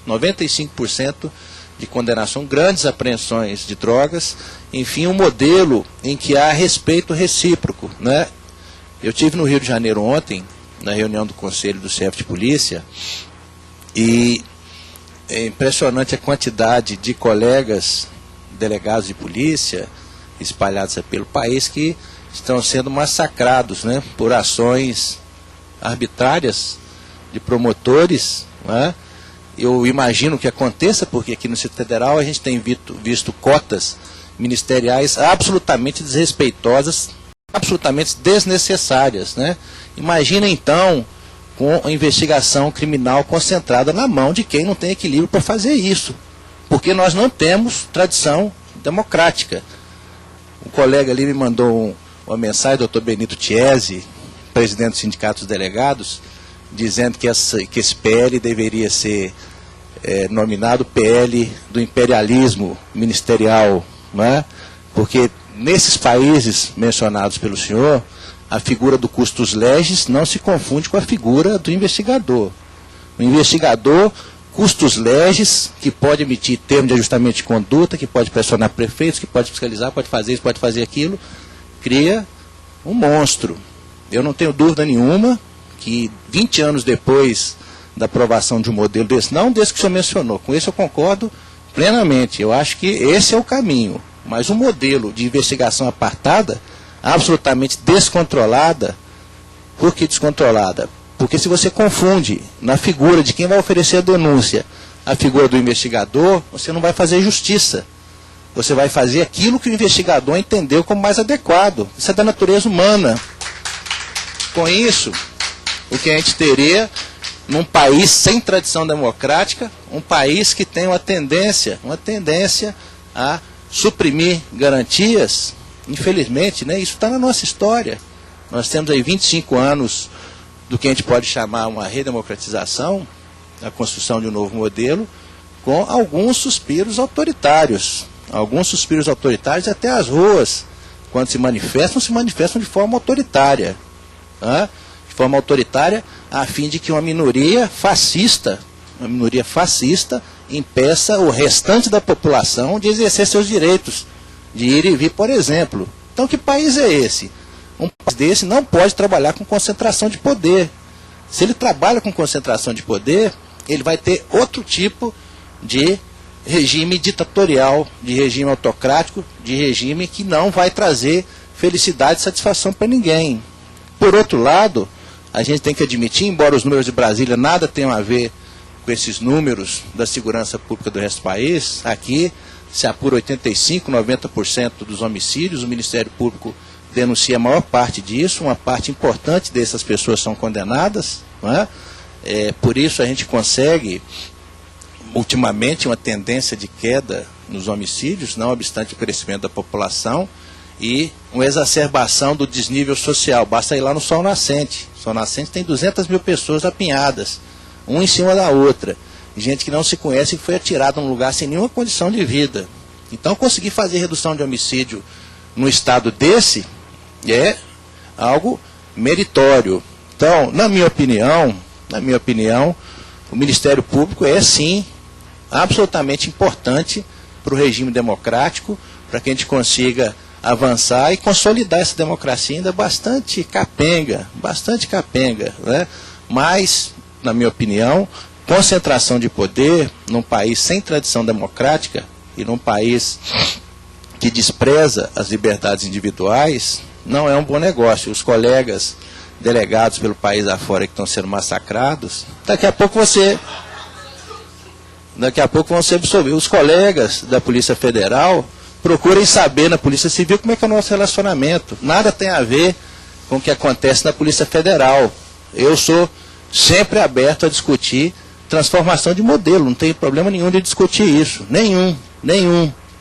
95% de condenação, grandes apreensões de drogas, enfim, um modelo em que há respeito recíproco, né? Eu estive no Rio de Janeiro ontem, na reunião do Conselho do Chefe de Polícia, e é impressionante a quantidade de colegas delegados de polícia espalhados pelo país que estão sendo massacrados, né, por ações arbitrárias de promotores, né? Eu imagino que aconteça, porque aqui no Distrito Federal a gente tem visto cotas ministeriais absolutamente desrespeitosas, absolutamente desnecessárias, né? Imagina então com a investigação criminal concentrada na mão de quem não tem equilíbrio para fazer isso, porque nós não temos tradição democrática. Um colega ali me mandou uma mensagem, doutor Benito Chiesi, presidente do Sindicato dos Delegados, dizendo que esse PL deveria ser nominado PL do imperialismo ministerial, né? Porque nesses países mencionados pelo senhor, a figura do custos legis não se confunde com a figura do investigador. O investigador, custos legis, que pode emitir termo de ajustamento de conduta, que pode pressionar prefeitos, que pode fiscalizar, pode fazer isso, pode fazer aquilo, cria um monstro. Eu não tenho dúvida nenhuma que 20 anos depois da aprovação de um modelo desse, não desse que o senhor mencionou, com esse eu concordo plenamente, eu acho que esse é o caminho, mas um modelo de investigação apartada, absolutamente descontrolada. Por que descontrolada? Porque se você confunde na figura de quem vai oferecer a denúncia a figura do investigador, você não vai fazer justiça. Você vai fazer aquilo que o investigador entendeu como mais adequado. Isso é da natureza humana. Com isso, o que a gente teria num país sem tradição democrática, um país que tem uma tendência a suprimir garantias, infelizmente, né, isso está na nossa história. Nós temos aí 25 anos do que a gente pode chamar uma redemocratização, a construção de um novo modelo, com alguns suspiros autoritários. Alguns suspiros autoritários até as ruas, quando se manifestam de forma autoritária. Né? De forma autoritária, a fim de que uma minoria fascista impeça o restante da população de exercer seus direitos, de ir e vir, por exemplo. Então, que país é esse? Um país desse não pode trabalhar com concentração de poder. Se ele trabalha com concentração de poder, ele vai ter outro tipo de regime ditatorial, de regime autocrático, de regime que não vai trazer felicidade e satisfação para ninguém. Por outro lado, a gente tem que admitir, embora os números de Brasília nada tenham a ver com esses números da segurança pública do resto do país, aqui se apura 85%, 90% dos homicídios, o Ministério Público denuncia a maior parte disso, uma parte importante dessas pessoas são condenadas, não é? Por isso a gente consegue, ultimamente, uma tendência de queda nos homicídios, não obstante o crescimento da população, e uma exacerbação do desnível social. Basta ir lá no Sol Nascente. O Sol Nascente tem 200 mil pessoas apinhadas, uma em cima da outra. Gente que não se conhece e foi atirada num lugar sem nenhuma condição de vida. Então, conseguir fazer redução de homicídio num estado desse é algo meritório. Então, na minha opinião, o Ministério Público é, sim, absolutamente importante para o regime democrático, para que a gente consiga avançar e consolidar essa democracia ainda bastante capenga, né? Mas, na minha opinião, concentração de poder num país sem tradição democrática e num país que despreza as liberdades individuais não é um bom negócio. Os colegas delegados pelo país afora que estão sendo massacrados, daqui a pouco vão ser absolvidos. Os colegas da Polícia Federal procurem saber na Polícia Civil como é que é o nosso relacionamento. Nada tem a ver com o que acontece na Polícia Federal. Eu sou sempre aberto a discutir transformação de modelo, não tem problema nenhum de discutir isso. Nenhum.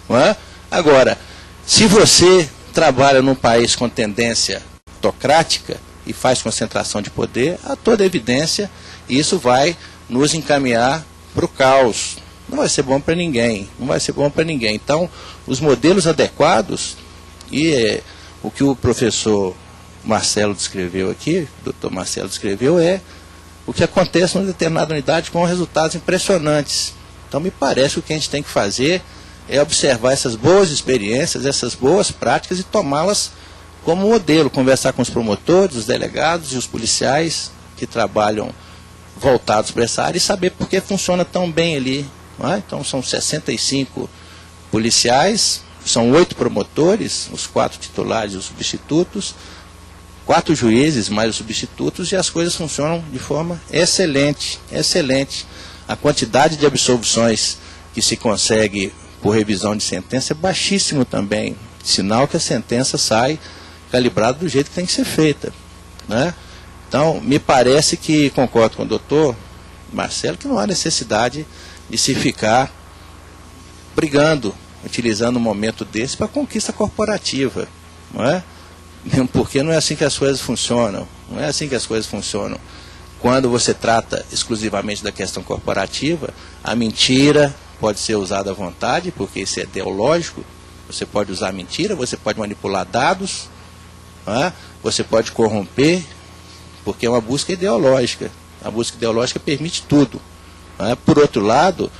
Não é? Agora, se você trabalha num país com tendência autocrática e faz concentração de poder, a toda evidência, isso vai nos encaminhar para o caos. Não vai ser bom para ninguém. Então, os modelos adequados, e o que o professor Marcelo descreveu aqui, o doutor Marcelo descreveu, é o que acontece numa determinada unidade com resultados impressionantes. Então, me parece que o que a gente tem que fazer é observar essas boas experiências, essas boas práticas e tomá-las como modelo, conversar com os promotores, os delegados e os policiais que trabalham voltados para essa área e saber por que funciona tão bem ali. Não é? Então, são 65 policiais, são 8 promotores, os 4 titulares e os substitutos, 4 juízes mais os substitutos, e as coisas funcionam de forma excelente. A quantidade de absolvições que se consegue por revisão de sentença é baixíssimo também, sinal que a sentença sai calibrada do jeito que tem que ser feita. Né? Então, me parece que, concordo com o doutor Marcelo, que não há necessidade de se ficar brigando, utilizando um momento desse para conquista corporativa. Não é? Porque não é assim que as coisas funcionam. Quando você trata exclusivamente da questão corporativa, a mentira pode ser usada à vontade, porque isso é ideológico. Você pode usar a mentira, você pode manipular dados, você pode corromper, porque é uma busca ideológica. A busca ideológica permite tudo. Por outro lado,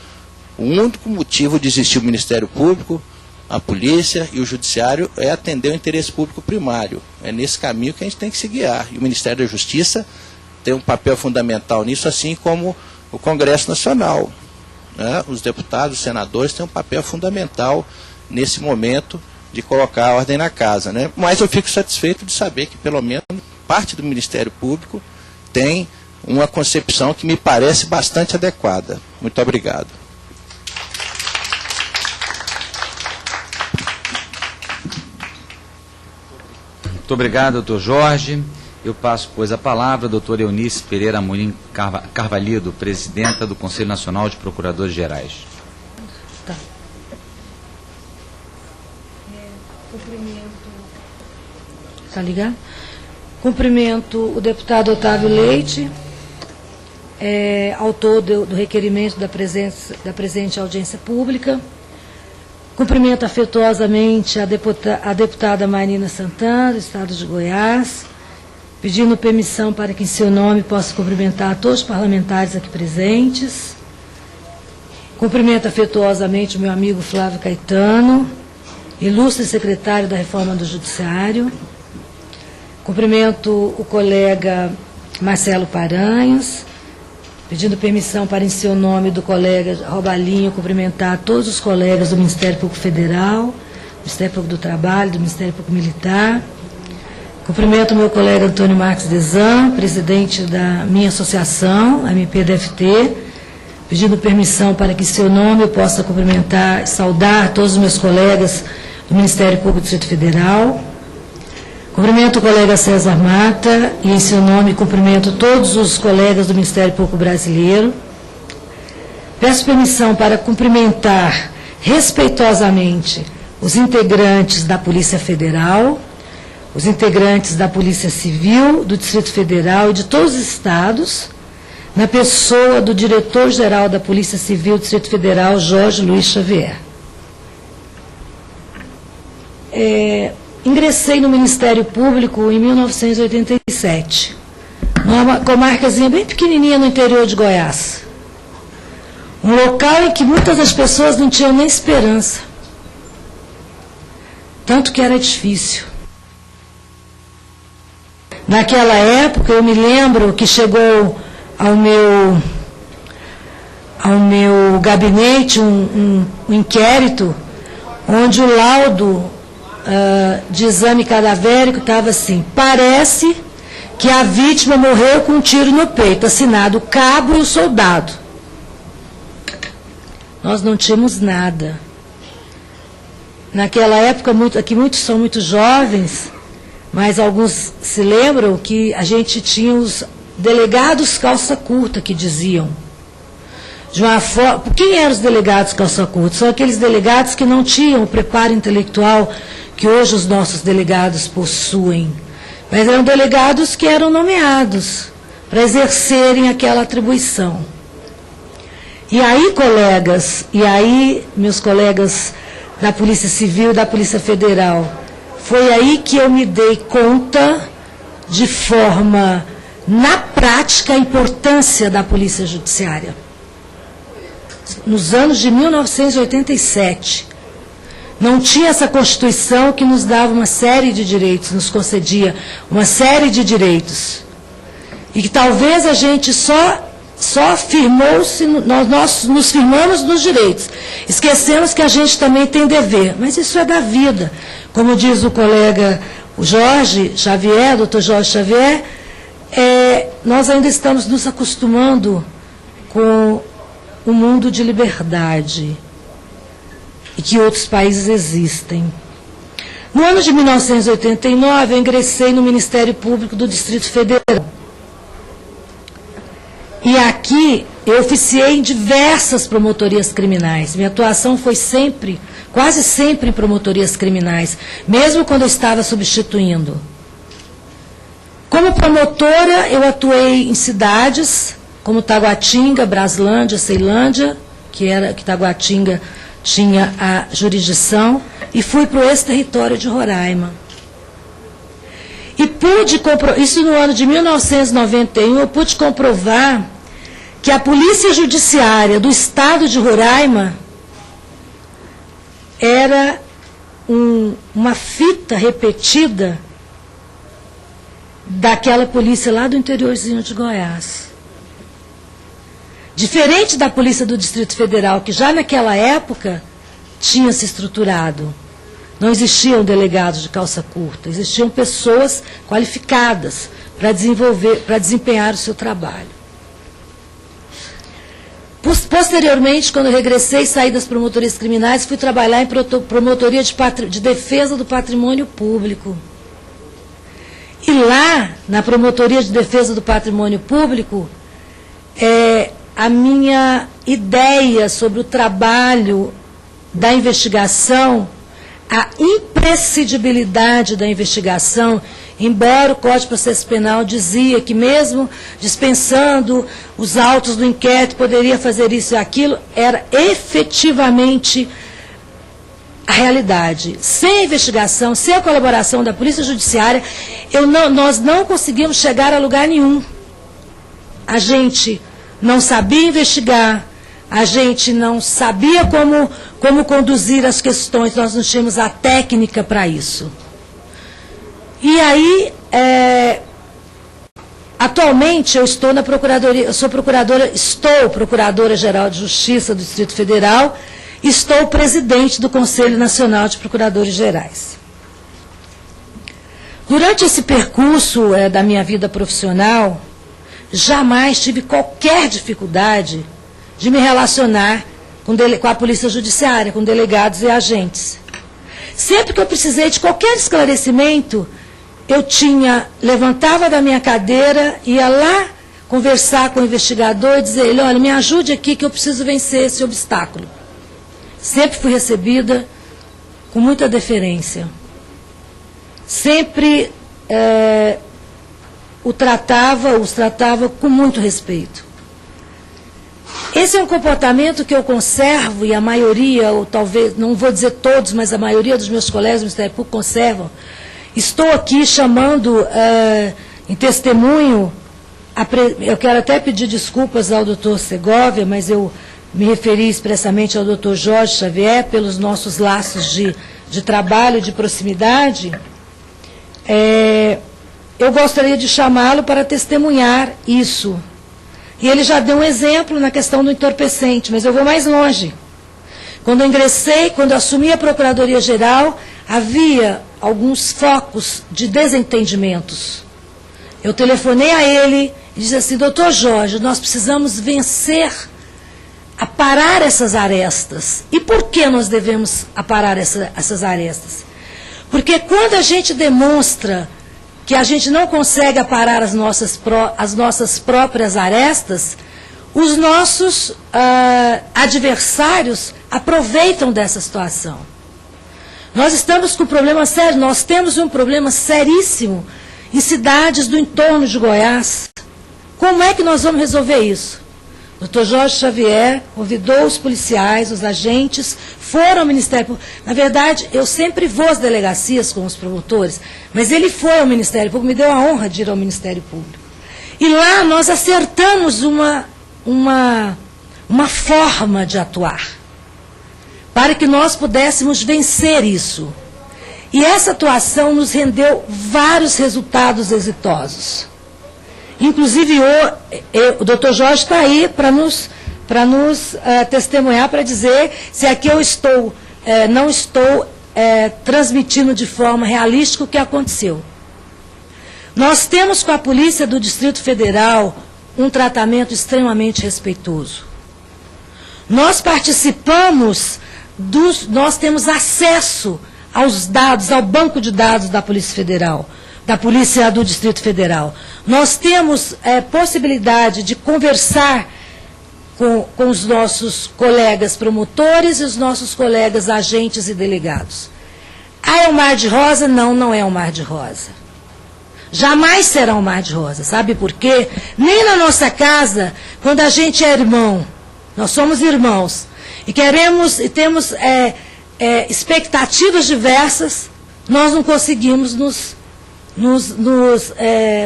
o único motivo de existir o Ministério Público, a polícia e o judiciário é atender o interesse público primário. É nesse caminho que a gente tem que se guiar. E o Ministério da Justiça tem um papel fundamental nisso, assim como o Congresso Nacional. Né? Os deputados, os senadores têm um papel fundamental nesse momento de colocar a ordem na casa. Né? Mas eu fico satisfeito de saber que pelo menos parte do Ministério Público tem uma concepção que me parece bastante adequada. Muito obrigado. Muito obrigado, doutor Jorge. Eu passo, pois, a palavra à doutora Eunice Pereira Amorim Carvalhido, presidenta do Conselho Nacional de Procuradores Gerais. Tá. Cumprimento. Tá ligado? Cumprimento o deputado Otávio Leite, autor do requerimento da presente audiência pública. Cumprimento afetuosamente a deputada Marina Santana, do Estado de Goiás, pedindo permissão para que em seu nome possa cumprimentar todos os parlamentares aqui presentes. Cumprimento afetuosamente o meu amigo Flávio Caetano, ilustre secretário da Reforma do Judiciário. Cumprimento o colega Marcelo Paranhos, pedindo permissão para, em seu nome, do colega Robalinho, cumprimentar todos os colegas do Ministério Público Federal, do Ministério Público do Trabalho, do Ministério Público Militar. Cumprimento o meu colega Antônio Marques Desan, presidente da minha associação, a MPDFT, pedindo permissão para que, em seu nome, eu possa cumprimentar e saudar todos os meus colegas do Ministério Público do Distrito Federal. Cumprimento o colega César Mata e, em seu nome, cumprimento todos os colegas do Ministério Público Brasileiro. Peço permissão para cumprimentar respeitosamente os integrantes da Polícia Federal, os integrantes da Polícia Civil, do Distrito Federal e de todos os estados, na pessoa do diretor-geral da Polícia Civil do Distrito Federal, Jorge Luiz Xavier. Ingressei no Ministério Público em 1987, numa comarcazinha bem pequenininha no interior de Goiás. Um local em que muitas das pessoas não tinham nem esperança. Tanto que era difícil. Naquela época, eu me lembro que chegou ao meu gabinete um inquérito onde o laudo de exame cadavérico estava assim: parece que a vítima morreu com um tiro no peito, assinado o cabo e o soldado. Nós não tínhamos nada. Naquela época, aqui muitos são muito jovens, mas alguns se lembram que a gente tinha os delegados calça curta que diziam. De uma forma, quem eram os delegados calça curta? São aqueles delegados que não tinham o preparo intelectual que hoje os nossos delegados possuem. Mas eram delegados que eram nomeados para exercerem aquela atribuição. E aí, colegas, meus colegas da Polícia Civil e da Polícia Federal, foi aí que eu me dei conta, de forma, na prática, a importância da Polícia Judiciária. Nos anos de 1987, não tinha essa Constituição que nos dava uma série de direitos, nos concedia uma série de direitos. E que talvez a gente só firmou-se, nós nos firmamos nos direitos. Esquecemos que a gente também tem dever, mas isso é da vida. Como diz o colega o Jorge Xavier, doutor Jorge Xavier, nós ainda estamos nos acostumando com o mundo de liberdade e que outros países existem. No ano de 1989, eu ingressei no Ministério Público do Distrito Federal. E aqui eu oficiei em diversas promotorias criminais. Minha atuação foi sempre, quase sempre em promotorias criminais, mesmo quando eu estava substituindo. Como promotora, eu atuei em cidades como Taguatinga, Braslândia, Ceilândia, que Taguatinga tinha a jurisdição, e fui para o ex-território de Roraima. E pude comprovar, isso no ano de 1991, eu pude comprovar que a Polícia Judiciária do Estado de Roraima era uma fita repetida daquela polícia lá do interiorzinho de Goiás. Diferente da Polícia do Distrito Federal, que já naquela época tinha se estruturado. Não existiam delegados de calça curta, existiam pessoas qualificadas para desempenhar o seu trabalho. Posteriormente, quando eu regressei, saí das promotorias criminais, fui trabalhar em promotoria de defesa do patrimônio público. E lá, na promotoria de defesa do patrimônio público, a minha ideia sobre o trabalho da investigação, a imprescindibilidade da investigação, embora o Código de Processo Penal dizia que mesmo dispensando os autos do inquérito, poderia fazer isso e aquilo, era efetivamente a realidade. Sem a investigação, sem a colaboração da Polícia Judiciária, nós não conseguimos chegar a lugar nenhum. A gente não sabia investigar, a gente não sabia como conduzir as questões, nós não tínhamos a técnica para isso. E aí, atualmente eu estou na Procuradoria, estou Procuradora-Geral de Justiça do Distrito Federal, estou presidente do Conselho Nacional de Procuradores Gerais. Durante esse percurso da minha vida profissional, jamais tive qualquer dificuldade de me relacionar com a Polícia Judiciária, com delegados e agentes. Sempre que eu precisei de qualquer esclarecimento, eu levantava da minha cadeira, ia lá conversar com o investigador e dizer, ele, olha, me ajude aqui que eu preciso vencer esse obstáculo. Sempre fui recebida com muita deferência. Sempre os tratava com muito respeito. Esse é um comportamento que eu conservo, e a maioria, ou talvez, não vou dizer todos, mas a maioria dos meus colegas do Ministério Público conservam. Estou aqui chamando em testemunho, eu quero até pedir desculpas ao doutor Segovia, mas eu me referi expressamente ao doutor Jorge Xavier, pelos nossos laços de trabalho, de proximidade. Eu gostaria de chamá-lo para testemunhar isso. E ele já deu um exemplo na questão do entorpecente, mas eu vou mais longe. Quando eu ingressei, quando eu assumi a Procuradoria-Geral, havia alguns focos de desentendimentos. Eu telefonei a ele e disse assim: doutor Jorge, nós precisamos vencer, aparar essas arestas. E por que nós devemos aparar essas arestas? Porque quando a gente demonstra que a gente não consegue aparar as nossas próprias arestas, os nossos adversários aproveitam dessa situação. Nós estamos com um problema sério, nós temos um problema seríssimo em cidades do entorno de Goiás. Como é que nós vamos resolver isso? O Dr. Jorge Xavier convidou os policiais, os agentes, foram ao Ministério Público. Na verdade, eu sempre vou às delegacias com os promotores, mas ele foi ao Ministério Público, me deu a honra de ir ao Ministério Público. E lá nós acertamos uma forma de atuar, para que nós pudéssemos vencer isso. E essa atuação nos rendeu vários resultados exitosos. Inclusive, o doutor Jorge está aí para nos testemunhar, para dizer se aqui eu não estou transmitindo de forma realística o que aconteceu. Nós temos com a Polícia do Distrito Federal um tratamento extremamente respeitoso. Nós participamos, nós temos acesso aos dados, ao banco de dados da Polícia Federal, da Polícia do Distrito Federal. Nós temos possibilidade de conversar com os nossos colegas promotores e os nossos colegas agentes e delegados. Ah, é um mar de rosa? Não, não é um mar de rosa. Jamais será um mar de rosa. Sabe por quê? Nem na nossa casa, quando a gente é irmão, nós somos irmãos, e temos expectativas diversas, nós não conseguimos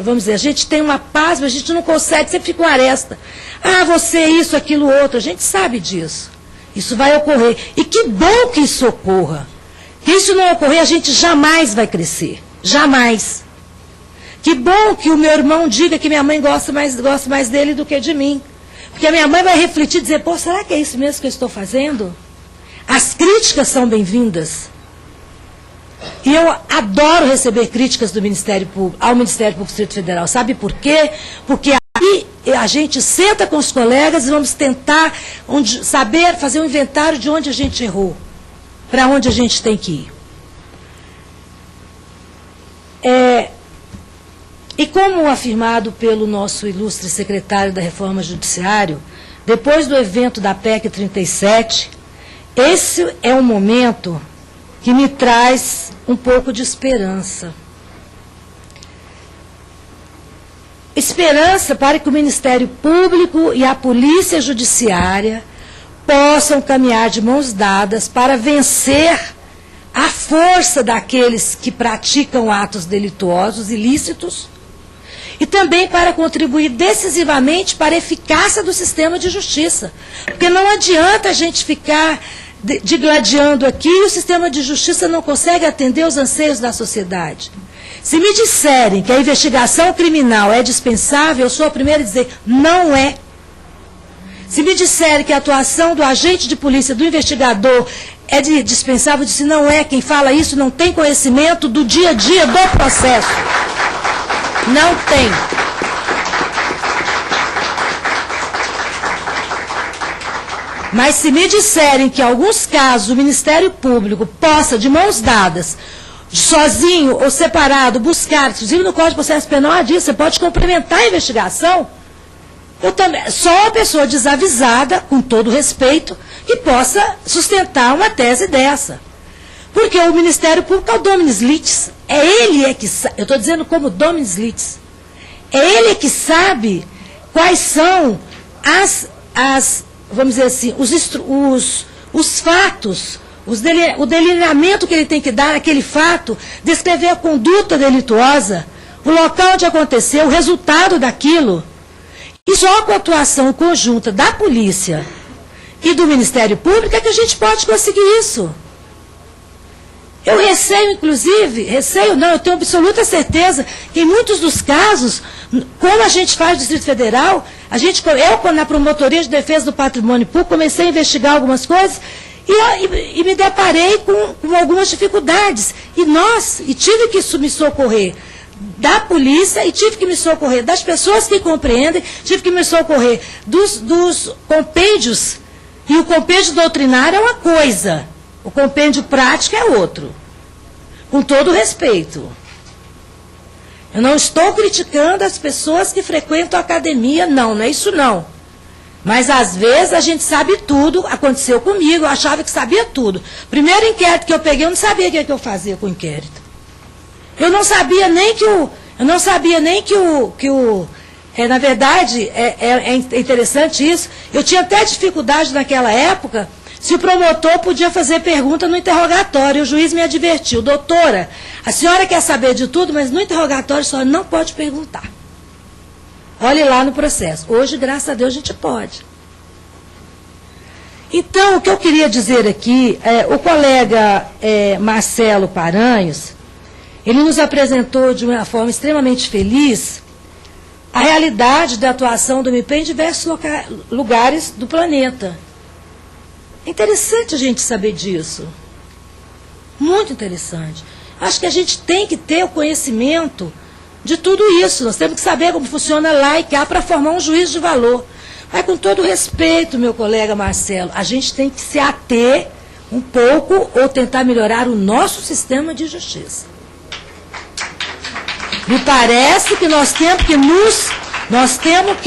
vamos dizer, a gente tem uma paz, mas a gente não consegue, sempre fica uma aresta. Ah, você, isso, aquilo, outro, a gente sabe disso. Isso vai ocorrer. E que bom que isso ocorra. Se isso não ocorrer, a gente jamais vai crescer. Jamais. Que bom que o meu irmão diga que minha mãe gosta mais dele do que de mim. Porque a minha mãe vai refletir e dizer, pô, será que é isso mesmo que eu estou fazendo? As críticas são bem-vindas. E eu adoro receber críticas do Ministério Público, ao Ministério Público do Distrito Federal. Sabe por quê? Porque aí a gente senta com os colegas e vamos tentar fazer um inventário de onde a gente errou, para onde a gente tem que ir. E como afirmado pelo nosso ilustre secretário da Reforma Judiciária, depois do evento da PEC 37, esse é um momento que me traz um pouco de esperança. Esperança para que o Ministério Público e a Polícia Judiciária possam caminhar de mãos dadas para vencer a força daqueles que praticam atos delituosos, ilícitos, e também para contribuir decisivamente para a eficácia do sistema de justiça. Porque não adianta a gente ficar digladiando aqui e o sistema de justiça não consegue atender os anseios da sociedade. Se me disserem que a investigação criminal é dispensável, eu sou a primeira a dizer, não é. Se me disserem que a atuação do agente de polícia, do investigador, é dispensável, eu disse, não é. Quem fala isso não tem conhecimento do dia a dia do processo. Não tem. Mas se me disserem que em alguns casos o Ministério Público possa, de mãos dadas, sozinho ou separado, buscar, inclusive no Código de Processo Penal há disso, você pode complementar a investigação, eu também, só uma pessoa desavisada, com todo respeito, que possa sustentar uma tese dessa. Porque o Ministério Público é o Dominus Litis. É ele que sabe, eu estou dizendo como Dominus Litis. É ele que sabe quais são vamos dizer assim, os fatos, o delineamento que ele tem que dar naquele fato, descrever a conduta delituosa, o local onde aconteceu, o resultado daquilo. E só com a atuação conjunta da polícia e do Ministério Público é que a gente pode conseguir isso. Eu receio, inclusive, eu tenho absoluta certeza que em muitos dos casos, como a gente faz no Distrito Federal, eu, na Promotoria de Defesa do Patrimônio Público, comecei a investigar algumas coisas E me deparei com algumas dificuldades. E tive que me socorrer da polícia e tive que me socorrer das pessoas que compreendem, tive que me socorrer dos compêndios. E o compêndio doutrinário é uma coisa, o compêndio prático é outro. Com todo respeito. Eu não estou criticando as pessoas que frequentam a academia, não é isso não. Mas às vezes a gente sabe tudo, aconteceu comigo, eu achava que sabia tudo. Primeiro inquérito que eu peguei, eu não sabia o que eu fazia com o inquérito. Eu não sabia nem na verdade, é interessante isso, eu tinha até dificuldade naquela época, se o promotor podia fazer pergunta no interrogatório, o juiz me advertiu, doutora, a senhora quer saber de tudo, mas no interrogatório a senhora não pode perguntar. Olhe lá no processo. Hoje, graças a Deus, a gente pode. Então, o que eu queria dizer aqui, o colega Marcelo Paranhos, ele nos apresentou de uma forma extremamente feliz a realidade da atuação do MIPEM em diversos lugares do planeta. É interessante a gente saber disso. Muito interessante. Acho que a gente tem que ter o conhecimento de tudo isso. Nós temos que saber como funciona lá e cá para formar um juízo de valor. Mas com todo respeito, meu colega Marcelo, a gente tem que se ater um pouco ou tentar melhorar o nosso sistema de justiça. Me parece que nós temos que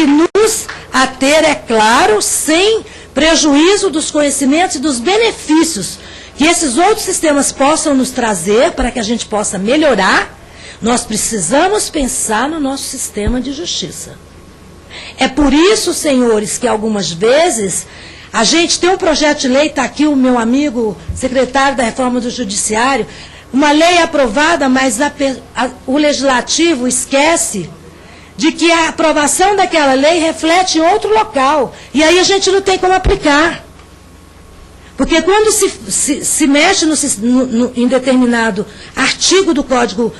nos ater, é claro, sem prejuízo dos conhecimentos e dos benefícios que esses outros sistemas possam nos trazer para que a gente possa melhorar. Nós precisamos pensar no nosso sistema de justiça. É por isso, senhores, que algumas vezes a gente tem um projeto de lei, está aqui o meu amigo secretário da Reforma do Judiciário, uma lei aprovada, mas o Legislativo esquece de que a aprovação daquela lei reflete em outro local. E aí a gente não tem como aplicar. Porque quando se mexe em determinado artigo do código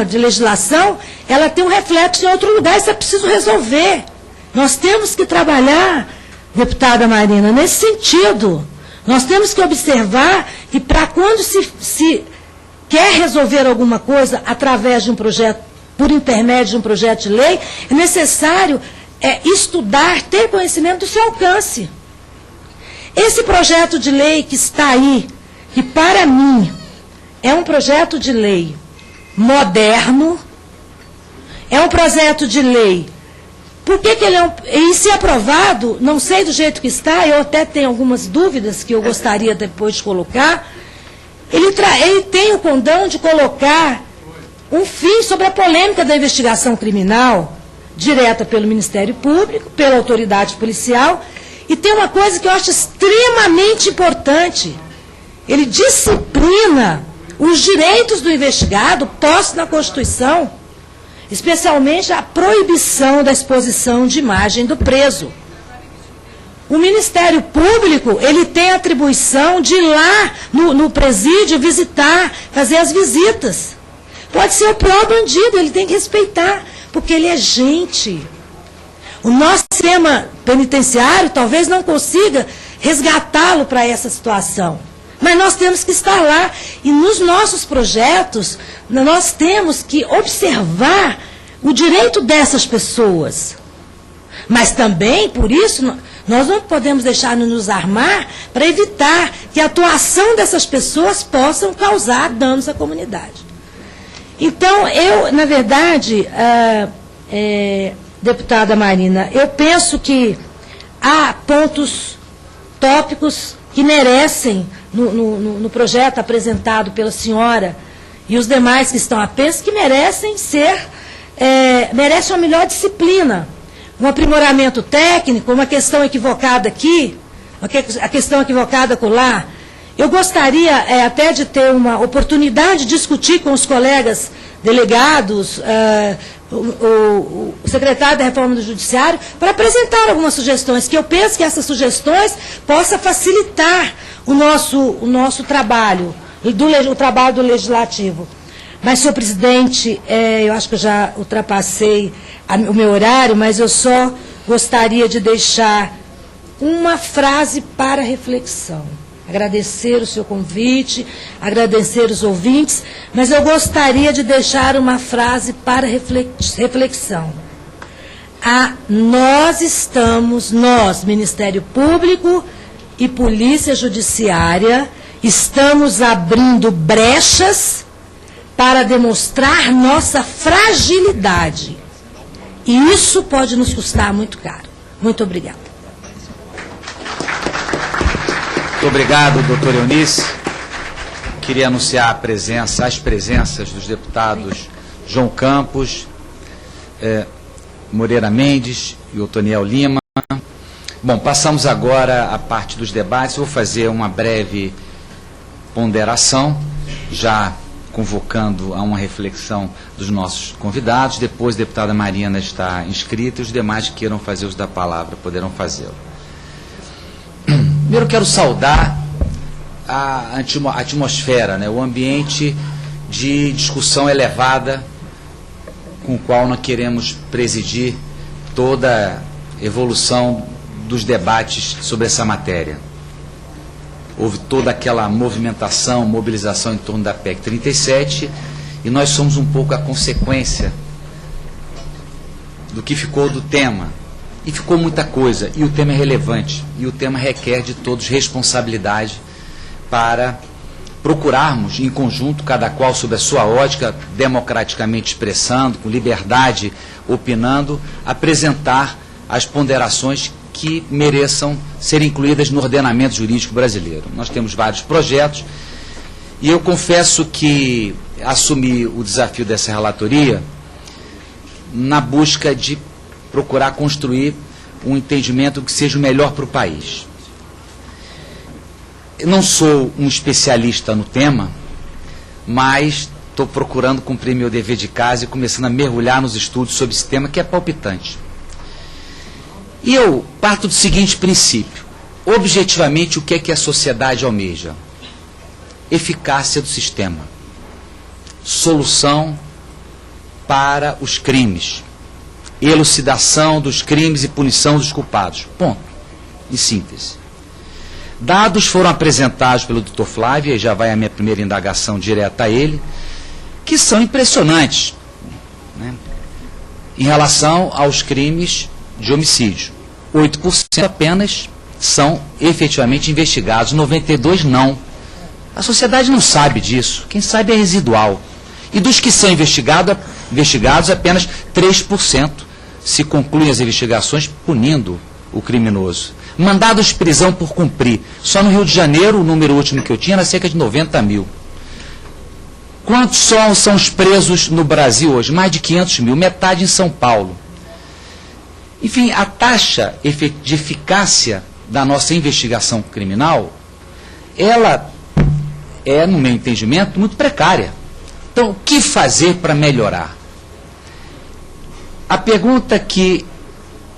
de legislação, ela tem um reflexo em outro lugar, isso é preciso resolver. Nós temos que trabalhar, deputada Marina, nesse sentido. Nós temos que observar que para quando se quer resolver alguma coisa através de um projeto, por intermédio de um projeto de lei, é necessário estudar, ter conhecimento do seu alcance. Esse projeto de lei que está aí, que para mim é um projeto de lei moderno, é um projeto de lei. Por que ele e se aprovado, não sei do jeito que está, eu até tenho algumas dúvidas que eu gostaria depois de colocar, ele tem o condão de colocar um fim sobre a polêmica da investigação criminal, direta pelo Ministério Público, pela autoridade policial. E tem uma coisa que eu acho extremamente importante. Ele disciplina os direitos do investigado postos na Constituição, especialmente a proibição da exposição de imagem do preso. O Ministério Público, ele tem a atribuição de ir lá no presídio visitar, fazer as visitas. Pode ser o próprio bandido, ele tem que respeitar, porque ele é gente. O nosso sistema penitenciário talvez não consiga resgatá-lo para essa situação. Mas nós temos que estar lá. E nos nossos projetos, nós temos que observar o direito dessas pessoas. Mas também, por isso, nós não podemos deixar de nos armar para evitar que a atuação dessas pessoas possam causar danos à comunidade. Então, eu, na verdade, deputada Marina, eu penso que há pontos tópicos que merecem, no projeto apresentado pela senhora e os demais que estão apenas, que merecem merecem uma melhor disciplina, um aprimoramento técnico, uma questão equivocada aqui, a questão equivocada acolá. Eu gostaria até de ter uma oportunidade de discutir com os colegas delegados, o secretário da Reforma do Judiciário, para apresentar algumas sugestões, que eu penso que essas sugestões possam facilitar o nosso trabalho, o trabalho do Legislativo. Mas, senhor presidente, eu acho que eu já ultrapassei o meu horário, mas eu só gostaria de deixar uma frase para reflexão. agradecer o seu convite, agradecer os ouvintes, mas eu gostaria de deixar uma frase para reflexão. Nós, Ministério Público e Polícia Judiciária, estamos abrindo brechas para demonstrar nossa fragilidade. E isso pode nos custar muito caro. Muito obrigada. Muito obrigado, doutor Eunice. Queria anunciar as presenças dos deputados João Campos, Moreira Mendes e Otoniel Lima. Bom, passamos agora à parte dos debates. Vou fazer uma breve ponderação, já convocando a uma reflexão dos nossos convidados. Depois a deputada Marina está inscrita e os demais que queiram fazer uso da palavra poderão fazê-lo. Primeiro quero saudar a atmosfera, né, o ambiente de discussão elevada com o qual nós queremos presidir toda a evolução dos debates sobre essa matéria. Houve toda aquela movimentação, mobilização em torno da PEC 37 e nós somos um pouco a consequência do que ficou do tema. E ficou muita coisa, e o tema é relevante, e o tema requer de todos responsabilidade para procurarmos, em conjunto, cada qual sob a sua ótica, democraticamente expressando, com liberdade, opinando, apresentar as ponderações que mereçam ser incluídas no ordenamento jurídico brasileiro. Nós temos vários projetos, e eu confesso que assumi o desafio dessa relatoria na busca de procurar construir um entendimento que seja o melhor para o país. Eu não sou um especialista no tema, mas estou procurando cumprir meu dever de casa e começando a mergulhar nos estudos sobre esse tema que é palpitante. E eu parto do seguinte princípio: objetivamente, o que é que a sociedade almeja? Eficácia do sistema, solução para os crimes, elucidação dos crimes e punição dos culpados. Ponto. Em síntese. Dados foram apresentados pelo Dr. Flávio, e já vai a minha primeira indagação direta a ele, que são impressionantes, né, em relação aos crimes de homicídio. 8% apenas são efetivamente investigados, 92% não. A sociedade não sabe disso, quem sabe é residual. E dos que são investigados, apenas 3% se concluem as investigações punindo o criminoso. Mandados de prisão por cumprir. Só no Rio de Janeiro, o número último que eu tinha era cerca de 90 mil. Quantos são os presos no Brasil hoje? Mais de 500 mil, metade em São Paulo. Enfim, a taxa de eficácia da nossa investigação criminal, ela é, no meu entendimento, muito precária. Então, o que fazer para melhorar? A pergunta que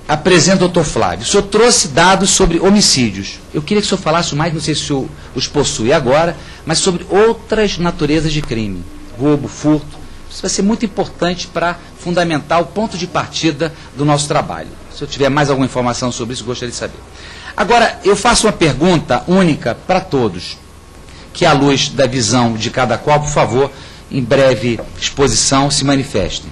apresenta o Dr. Flávio: o senhor trouxe dados sobre homicídios. Eu queria que o senhor falasse mais, não sei se o senhor os possui agora, mas sobre outras naturezas de crime. Roubo, furto. Isso vai ser muito importante para fundamentar o ponto de partida do nosso trabalho. Se eu tiver mais alguma informação sobre isso, gostaria de saber. Agora, eu faço uma pergunta única para todos, que à luz da visão de cada qual, por favor, em breve exposição, se manifestem.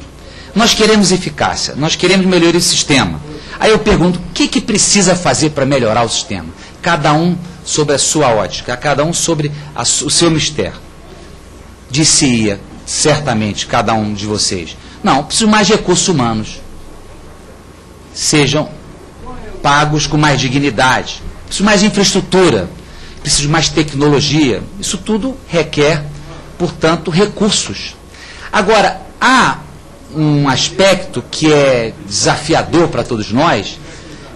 Nós queremos eficácia, nós queremos melhorar esse sistema. Aí eu pergunto, o que precisa fazer para melhorar o sistema? Cada um sobre a sua ótica, cada um sobre o seu mistério. Disse-ia, certamente, cada um de vocês: não, preciso mais recursos humanos. Sejam pagos com mais dignidade. Preciso mais infraestrutura. Preciso mais tecnologia. Isso tudo requer, portanto, recursos. Agora, há um aspecto que é desafiador para todos nós,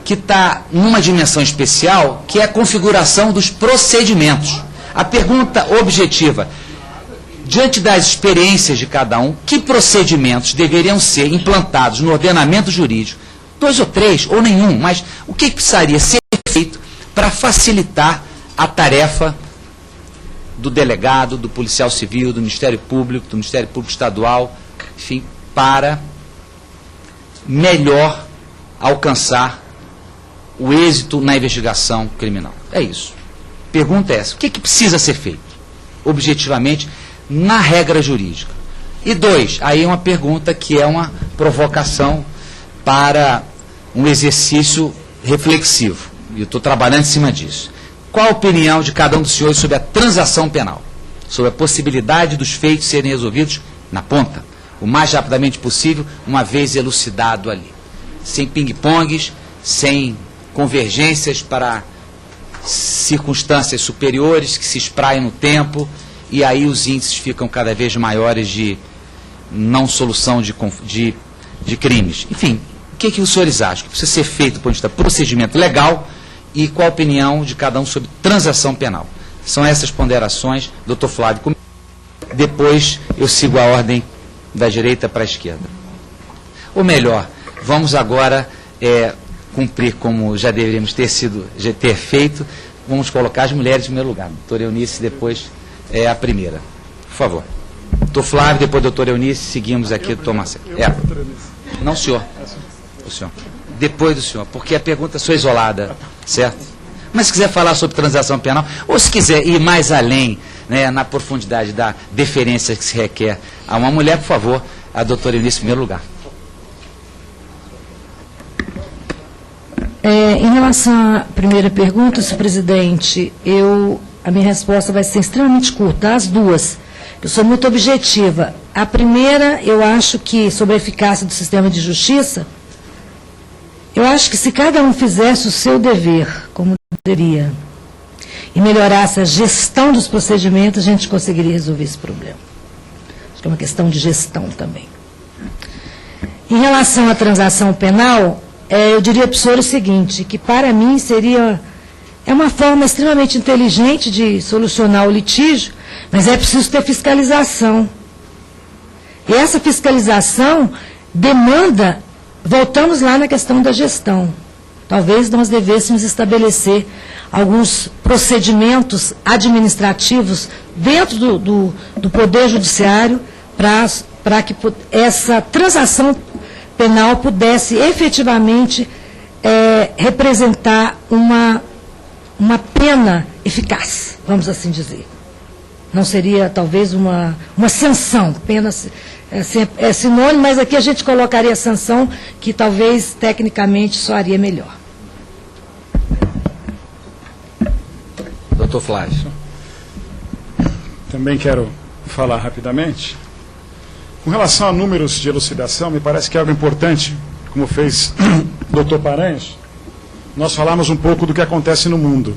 que está numa dimensão especial, que é a configuração dos procedimentos. A pergunta objetiva: diante das experiências de cada um, que procedimentos deveriam ser implantados no ordenamento jurídico? 2 ou 3, ou nenhum, mas o que precisaria ser feito para facilitar a tarefa do delegado, do policial civil, do Ministério Público Estadual, enfim, para melhor alcançar o êxito na investigação criminal? É isso. pergunta é essa: o que precisa ser feito, objetivamente, na regra jurídica? E 2, aí é uma pergunta que é uma provocação para um exercício reflexivo, e eu estou trabalhando em cima disso. Qual a opinião de cada um dos senhores sobre a transação penal? Sobre a possibilidade dos feitos serem resolvidos na ponta, o mais rapidamente possível, uma vez elucidado ali. Sem ping-pongs, sem convergências para circunstâncias superiores que se espraiam no tempo, e aí os índices ficam cada vez maiores de não solução de crimes. Enfim, o que os senhores acham que precisa ser feito do ponto de vista procedimento legal e qual a opinião de cada um sobre transação penal? São essas ponderações, doutor Flávio. Depois eu sigo a ordem da direita para a esquerda. Ou melhor, vamos agora cumprir como já deveríamos ter feito, vamos colocar as mulheres em primeiro lugar. Doutora Eunice, depois a primeira. Por favor. Doutor Flávio, depois doutor Eunice, seguimos aqui, doutor Marcelo. Não, senhor. O senhor. Depois do senhor, porque a pergunta só isolada, certo? Mas se quiser falar sobre transação penal, ou se quiser ir mais além, né, na profundidade da deferência que se requer a uma mulher, por favor, a doutora Eunice em primeiro lugar. Em relação à primeira pergunta, senhor presidente, a minha resposta vai ser extremamente curta, as duas. Eu sou muito objetiva. A primeira, eu acho que, sobre a eficácia do sistema de justiça, eu acho que se cada um fizesse o seu dever, como deveria, e melhorasse a gestão dos procedimentos, a gente conseguiria resolver esse problema. Acho que é uma questão de gestão também. Em relação à transação penal, eu diria para o senhor o seguinte, que para mim é uma forma extremamente inteligente de solucionar o litígio, mas é preciso ter fiscalização. E essa fiscalização demanda, voltamos lá na questão da gestão. Talvez nós devêssemos estabelecer alguns procedimentos administrativos dentro do Poder Judiciário para que essa transação penal pudesse efetivamente representar uma pena eficaz, vamos assim dizer. Não seria, talvez, uma sanção, pena é sinônimo, mas aqui a gente colocaria sanção, que talvez, tecnicamente, soaria melhor. Doutor Flávio. Também quero falar rapidamente. Com relação a números de elucidação, me parece que é algo importante, como fez o doutor Paranhos, nós falamos um pouco do que acontece no mundo.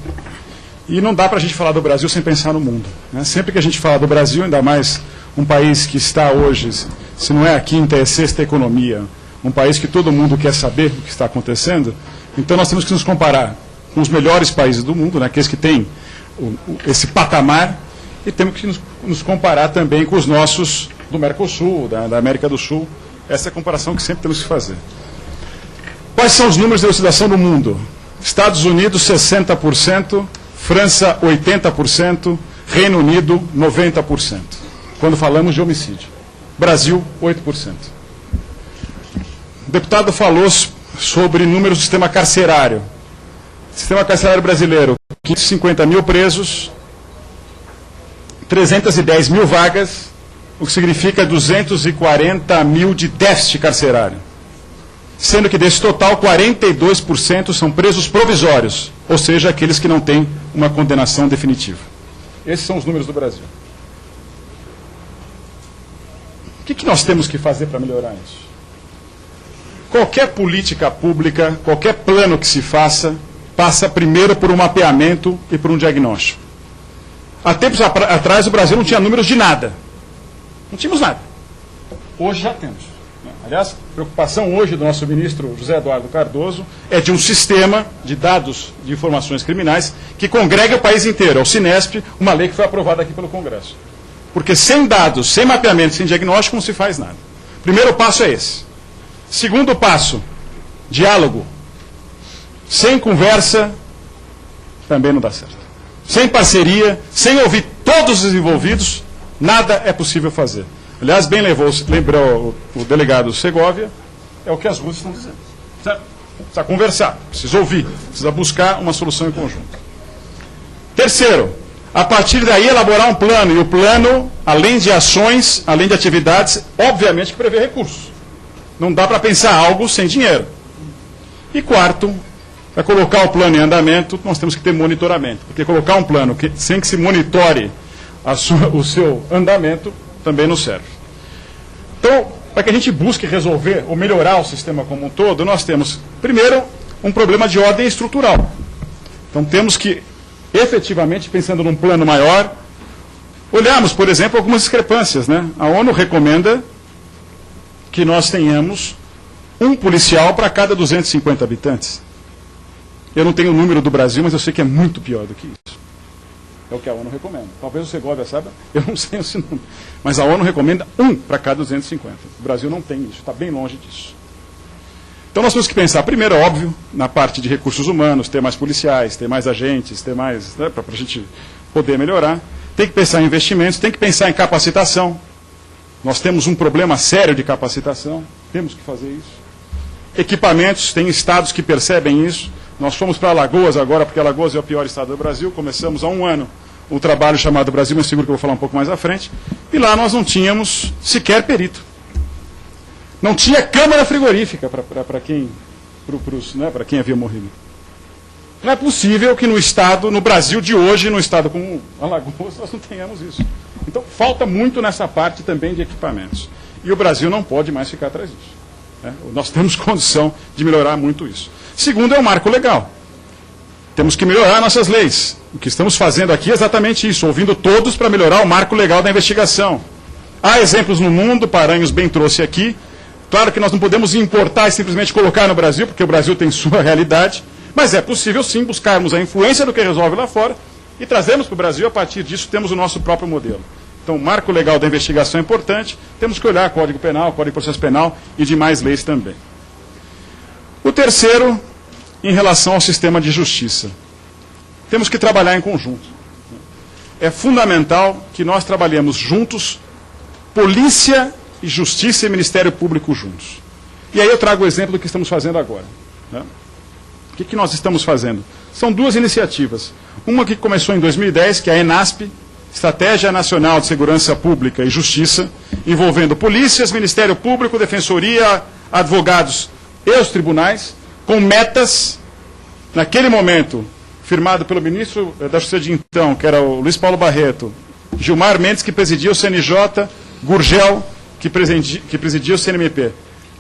E não dá para a gente falar do Brasil sem pensar no mundo, né? Sempre que a gente fala do Brasil, ainda mais um país que está hoje, se não é a quinta, é a sexta economia, um país que todo mundo quer saber o que está acontecendo, então nós temos que nos comparar com os melhores países do mundo, né, aqueles que têm esse patamar, e temos que nos comparar também com os nossos do Mercosul, da América do Sul. Essa é a comparação que sempre temos que fazer. Quais são os números de elucidação no mundo? Estados Unidos, 60%, França, 80%, Reino Unido, 90%. Quando falamos de homicídio. Brasil, 8%. O deputado falou sobre números do sistema carcerário. Sistema carcerário brasileiro, 550 mil presos, 310 mil vagas, o que significa 240 mil de déficit carcerário. Sendo que desse total, 42% são presos provisórios, ou seja, aqueles que não têm uma condenação definitiva. Esses são os números do Brasil. O que nós temos que fazer para melhorar isso? Qualquer política pública, qualquer plano que se faça, passa primeiro por um mapeamento e por um diagnóstico. Há tempos atrás o Brasil não tinha números de nada. Não tínhamos nada. Hoje já temos. Aliás, a preocupação hoje do nosso ministro José Eduardo Cardoso é de um sistema de dados de informações criminais que congrega o país inteiro. É o Cinesp, uma lei que foi aprovada aqui pelo Congresso. Porque sem dados, sem mapeamento, sem diagnóstico, não se faz nada. Primeiro passo é esse. Segundo passo, diálogo. Sem conversa, também não dá certo. Sem parceria, sem ouvir todos os envolvidos, nada é possível fazer. Aliás, bem lembrou o delegado Segovia, é o que as ruas estão dizendo. Precisa conversar, precisa ouvir, precisa buscar uma solução em conjunto. Terceiro, a partir daí elaborar um plano, e o plano, além de ações, além de atividades, obviamente que prevê recursos. Não dá para pensar algo sem dinheiro. E quarto, para colocar o plano em andamento, nós temos que ter monitoramento, porque colocar um plano sem que se monitore o seu andamento também não serve. Então, para que a gente busque resolver ou melhorar o sistema como um todo, nós temos, primeiro, um problema de ordem estrutural. Então, temos que, efetivamente, pensando num plano maior, olharmos, por exemplo, algumas discrepâncias, né? A ONU recomenda que nós tenhamos um policial para cada 250 habitantes. Eu não tenho o número do Brasil, mas eu sei que é muito pior do que isso. É o que a ONU recomenda. Talvez o Segovia saiba, eu não sei esse número. Mas a ONU recomenda um para cada 250. O Brasil não tem isso, está bem longe disso. Então nós temos que pensar, primeiro, óbvio, na parte de recursos humanos, ter mais policiais, ter mais agentes, ter mais, né, para a gente poder melhorar. Tem que pensar em investimentos, tem que pensar em capacitação. Nós temos um problema sério de capacitação, temos que fazer isso. Equipamentos, tem estados que percebem isso. Nós fomos para Alagoas agora, porque Alagoas é o pior estado do Brasil. Começamos há um ano um trabalho chamado Brasil Mais Seguro, que eu vou falar um pouco mais à frente. E lá nós não tínhamos sequer perito. Não tinha câmara frigorífica para quem havia morrido. Não é possível que no estado, no Brasil de hoje, no estado como Alagoas, nós não tenhamos isso. Então, falta muito nessa parte também de equipamentos. E o Brasil não pode mais ficar atrás disso. Né? Nós temos condição de melhorar muito isso. Segundo é o marco legal. Temos que melhorar nossas leis. O que estamos fazendo aqui é exatamente isso, ouvindo todos para melhorar o marco legal da investigação. Há exemplos no mundo, Paranhos bem trouxe aqui. Claro que nós não podemos importar e simplesmente colocar no Brasil, porque o Brasil tem sua realidade, mas é possível sim buscarmos a influência do que resolve lá fora e trazermos para o Brasil, a partir disso temos o nosso próprio modelo. Então, o marco legal da investigação é importante, temos que olhar Código Penal, Código de Processo Penal e demais leis também. O terceiro, em relação ao sistema de justiça. Temos que trabalhar em conjunto. É fundamental que nós trabalhemos juntos, polícia e justiça e Ministério Público juntos. E aí eu trago o exemplo do que estamos fazendo agora. Né? O que nós estamos fazendo? São duas iniciativas. Uma que começou em 2010, que é a ENASP, Estratégia Nacional de Segurança Pública e Justiça, envolvendo polícias, Ministério Público, Defensoria, advogados e os tribunais, com metas, naquele momento, firmado pelo ministro da Justiça de então, que era o Luiz Paulo Barreto, Gilmar Mendes, que presidia o CNJ, Gurgel, que presidia o CNMP.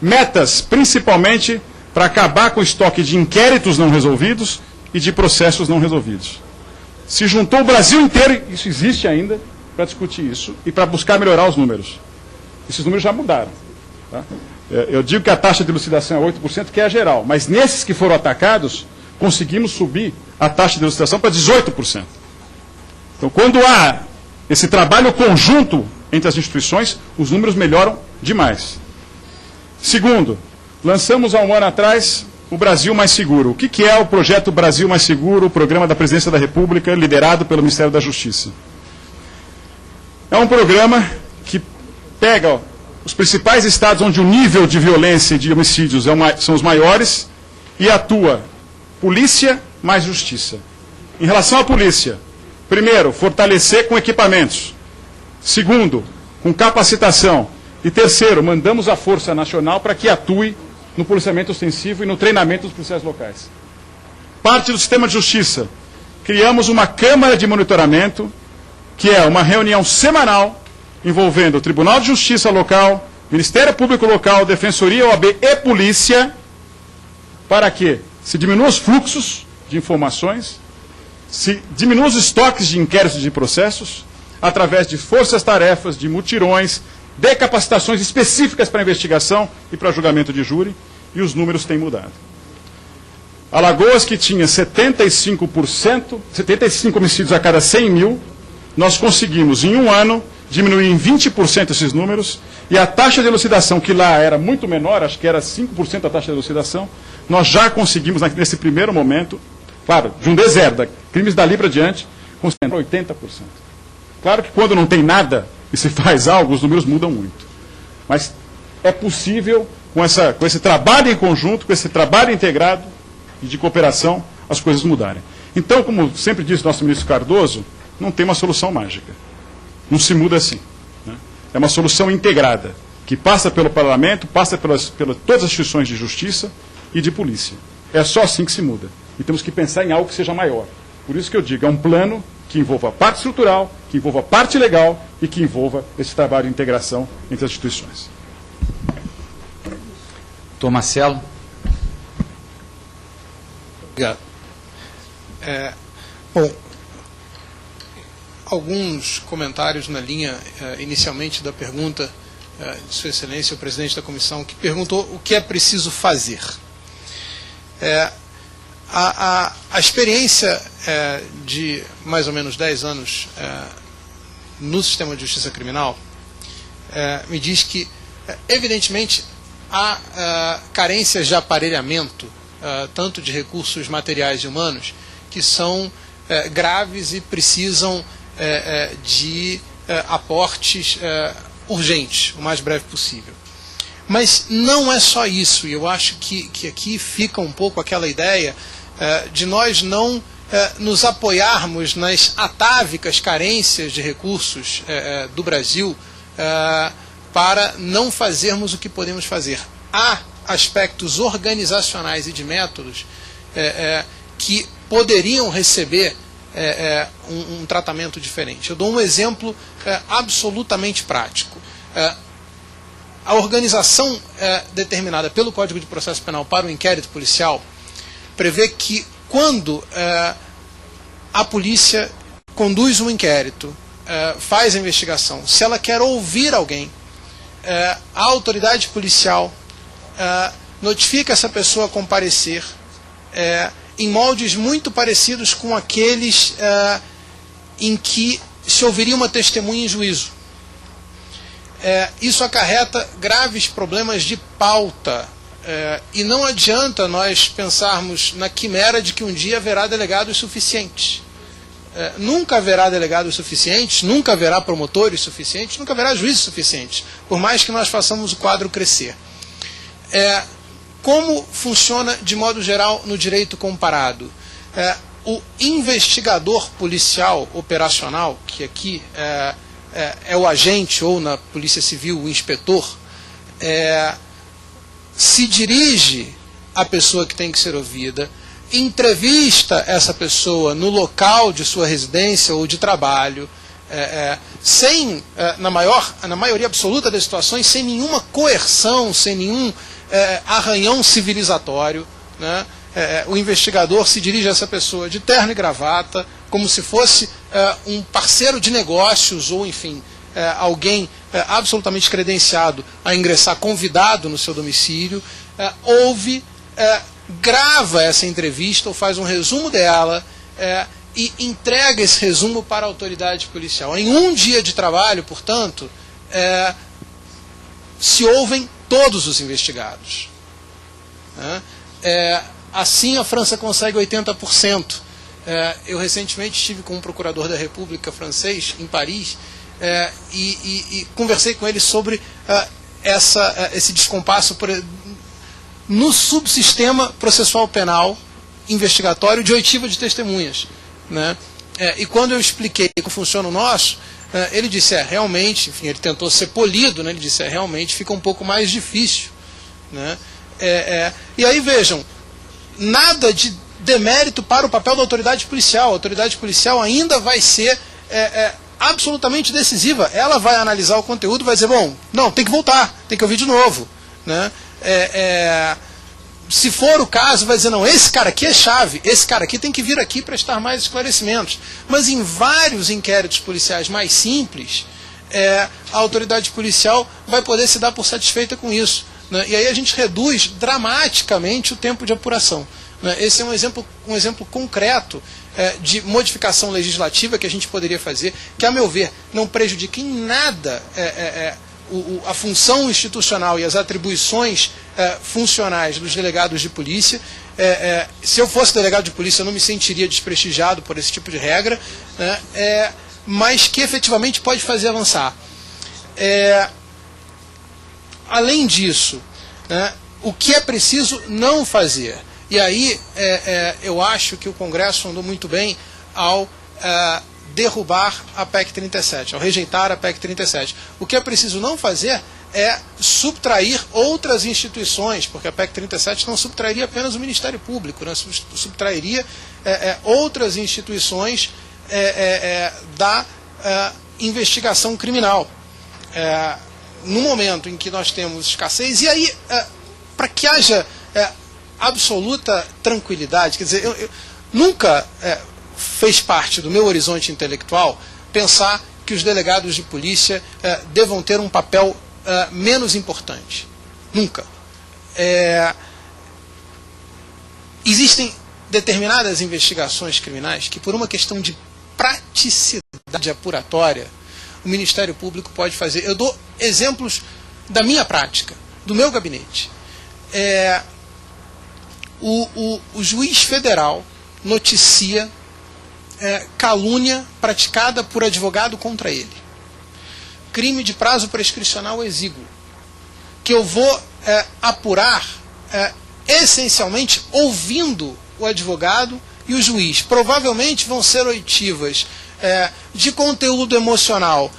Metas, principalmente, para acabar com o estoque de inquéritos não resolvidos e de processos não resolvidos. Se juntou o Brasil inteiro, isso existe ainda, para discutir isso e para buscar melhorar os números. Esses números já mudaram. Tá? Eu digo que a taxa de elucidação é 8%, que é a geral, mas nesses que foram atacados, conseguimos subir a taxa de elucidação para 18%. Então, quando há esse trabalho conjunto entre as instituições, os números melhoram demais. Segundo, lançamos há um ano atrás o Brasil Mais Seguro. O que é o projeto Brasil Mais Seguro, o programa da Presidência da República, liderado pelo Ministério da Justiça? É um programa que pega os principais estados onde o nível de violência e de homicídios são os maiores e atua polícia mais justiça. Em relação à polícia, primeiro, fortalecer com equipamentos. Segundo, com capacitação. E terceiro, mandamos a Força Nacional para que atue no policiamento ostensivo e no treinamento dos policiais locais. Parte do sistema de justiça. Criamos uma Câmara de Monitoramento, que é uma reunião semanal envolvendo o Tribunal de Justiça local, Ministério Público local, Defensoria, OAB e Polícia, para que se diminua os fluxos de informações, se diminua os estoques de inquéritos de processos, através de forças-tarefas, de mutirões, de capacitações específicas para investigação e para julgamento de júri, e os números têm mudado. Alagoas, que tinha 75 homicídios a cada 100 mil, nós conseguimos, em um ano, diminuir em 20% esses números, e a taxa de elucidação, que lá era muito menor, acho que era 5% a taxa de elucidação, nós já conseguimos, nesse primeiro momento, claro, de um D0, da crimes dali para diante, conseguimos 80%. Claro que quando não tem nada e se faz algo, os números mudam muito. Mas é possível, com esse trabalho em conjunto, com esse trabalho integrado e de cooperação, as coisas mudarem. Então, como sempre disse nosso ministro Cardoso, não tem uma solução mágica. Não se muda assim, né? É uma solução integrada, que passa pelo parlamento, passa pelas todas as instituições de justiça e de polícia. É só assim que se muda. E temos que pensar em algo que seja maior. Por isso que eu digo, é um plano que envolva a parte estrutural, que envolva a parte legal e que envolva esse trabalho de integração entre as instituições. Doutor Marcelo. Obrigado. Bom, alguns comentários na linha, inicialmente, da pergunta de Sua Excelência, o presidente da comissão, que perguntou o que é preciso fazer. A experiência de mais ou menos 10 anos no sistema de justiça criminal me diz que, evidentemente, há carências de aparelhamento, tanto de recursos materiais e humanos, que são graves e precisam de aportes urgentes, o mais breve possível. Mas não é só isso, e eu acho que aqui fica um pouco aquela ideia de nós não nos apoiarmos nas atávicas carências de recursos do Brasil para não fazermos o que podemos fazer. Há aspectos organizacionais e de métodos que poderiam receber um tratamento diferente. Eu dou um exemplo absolutamente prático. A organização determinada pelo Código de Processo Penal para o inquérito policial prevê que quando a polícia conduz um inquérito, faz a investigação, se ela quer ouvir alguém, a autoridade policial notifica essa pessoa a comparecer em moldes muito parecidos com aqueles em que se ouviria uma testemunha em juízo. Isso acarreta graves problemas de pauta, e não adianta nós pensarmos na quimera de que um dia haverá delegados suficientes. Nunca haverá delegados suficientes, nunca haverá promotores suficientes, nunca haverá juízes suficientes, por mais que nós façamos o quadro crescer. Como funciona, de modo geral, no direito comparado? O investigador policial operacional, que aqui é o agente, ou na Polícia Civil, o inspetor, se dirige à pessoa que tem que ser ouvida, entrevista essa pessoa no local de sua residência ou de trabalho, sem, na maioria absoluta das situações, sem nenhuma coerção, sem nenhum arranhão civilizatório, né? O investigador se dirige a essa pessoa de terno e gravata, como se fosse um parceiro de negócios, ou, enfim, alguém absolutamente credenciado a ingressar convidado no seu domicílio, ouve, grava essa entrevista ou faz um resumo dela e entrega esse resumo para a autoridade policial. Em um dia de trabalho, portanto, se ouvem todos os investigados. Assim a França consegue 80%. Eu recentemente estive com um procurador da República francês em Paris e conversei com ele sobre esse descompasso no subsistema processual penal investigatório de oitiva de testemunhas, né? E quando eu expliquei como funciona o nosso, ele disse, realmente, enfim, ele tentou ser polido, né? Ele disse, realmente fica um pouco mais difícil, né? E aí vejam, nada de demérito para o papel da autoridade policial. A autoridade policial ainda vai ser absolutamente decisiva. Ela vai analisar o conteúdo e vai dizer, bom, não, tem que voltar, tem que ouvir de novo, né? Se for o caso, vai dizer, não, esse cara aqui é chave, esse cara aqui tem que vir aqui prestar mais esclarecimentos. Mas em vários inquéritos policiais mais simples, a autoridade policial vai poder se dar por satisfeita com isso, né? E aí a gente reduz dramaticamente o tempo de apuração, né? Esse é um exemplo concreto de modificação legislativa que a gente poderia fazer, que, a meu ver, não prejudica em nada a função institucional e as atribuições funcionais dos delegados de polícia. Se eu fosse delegado de polícia, eu não me sentiria desprestigiado por esse tipo de regra, né? Mas que efetivamente pode fazer avançar. Além disso, né, o que é preciso não fazer, E aí eu acho que o Congresso andou muito bem ao derrubar a PEC 37, ao rejeitar a PEC 37. O que é preciso não fazer é subtrair outras instituições, porque a PEC 37 não subtrairia apenas o Ministério Público, né? Subtrairia outras instituições da investigação criminal. No momento em que nós temos escassez, e aí, para que haja absoluta tranquilidade, quer dizer, eu nunca fez parte do meu horizonte intelectual pensar que os delegados de polícia devam ter um papel menos importante. Nunca. Existem determinadas investigações criminais que, por uma questão de praticidade apuratória, o Ministério Público pode fazer. Eu dou exemplos da minha prática, do meu gabinete. O juiz federal noticia calúnia praticada por advogado contra ele. Crime de prazo prescricional exíguo, que eu vou apurar essencialmente ouvindo o advogado e o juiz. Provavelmente vão ser oitivas de conteúdo emocional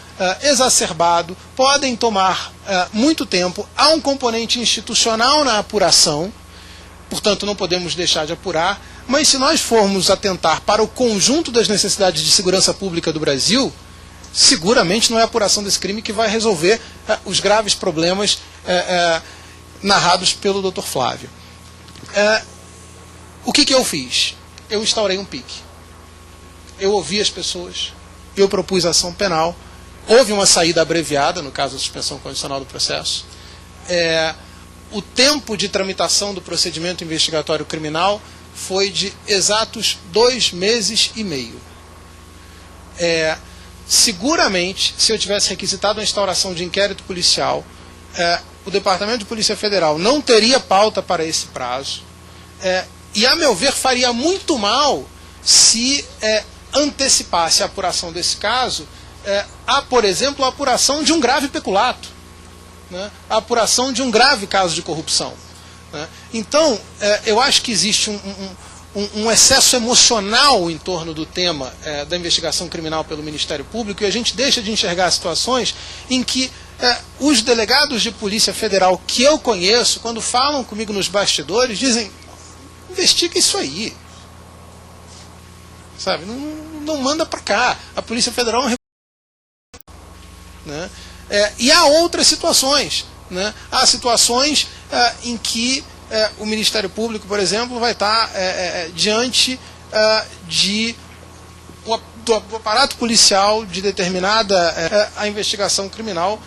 exacerbado, podem tomar muito tempo. Há um componente institucional na apuração, portanto não podemos deixar de apurar, mas se nós formos atentar para o conjunto das necessidades de segurança pública do Brasil, seguramente não é a apuração desse crime que vai resolver os graves problemas narrados pelo Dr. Flávio. O que eu fiz? Eu instaurei um PIC. Eu ouvi as pessoas, eu propus ação penal, houve uma saída abreviada, no caso da suspensão condicional do processo. O tempo de tramitação do procedimento investigatório criminal foi de exatos 2 meses e meio. Seguramente, se eu tivesse requisitado a instauração de inquérito policial, o Departamento de Polícia Federal não teria pauta para esse prazo, e, a meu ver, faria muito mal se antecipasse a apuração desse caso por exemplo, a apuração de um grave peculato, né? A apuração de um grave caso de corrupção, né? Então, eu acho que existe um excesso emocional em torno do tema da investigação criminal pelo Ministério Público, e a gente deixa de enxergar situações em que os delegados de Polícia Federal que eu conheço, quando falam comigo nos bastidores, dizem: investiga isso aí, sabe? Não manda para cá. A Polícia Federal é um... né? E há outras situações, né? Há situações em que o Ministério Público, por exemplo, vai estar diante do aparato policial de determinada a investigação criminal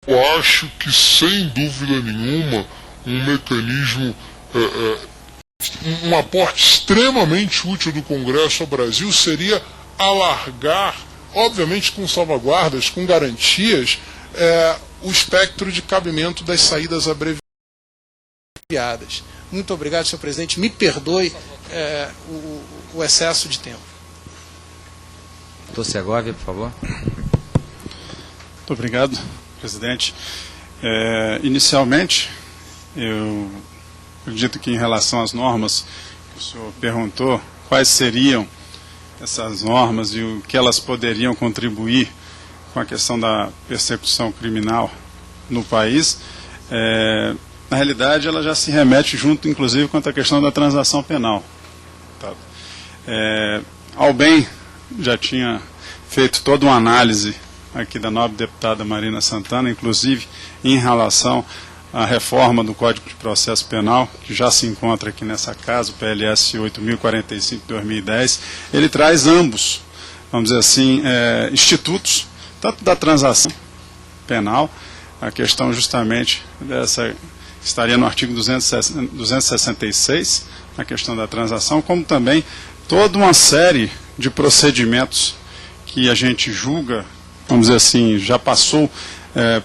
Eu acho que, sem dúvida nenhuma, um mecanismo, um aporte extremamente útil do Congresso ao Brasil seria alargar, obviamente com salvaguardas, com garantias, o espectro de cabimento das saídas abreviadas. Muito obrigado, senhor presidente. Me perdoe o excesso de tempo. Doutor Segovia, por favor. Muito obrigado, presidente. Inicialmente, eu acredito que em relação às normas que o senhor perguntou, quais seriam essas normas e o que elas poderiam contribuir com a questão da persecução criminal no país, na realidade ela já se remete junto, inclusive, quanto à questão da transação penal. Albem já tinha feito toda uma análise aqui da nobre deputada Marina Santana, inclusive em relação à reforma do Código de Processo Penal, que já se encontra aqui nessa casa, o PLS 8.045 de 2010, ele traz ambos, vamos dizer assim, institutos, tanto da transação penal, a questão justamente dessa, estaria no artigo 266, a questão da transação, como também toda uma série de procedimentos que a gente julga, vamos dizer assim, já passou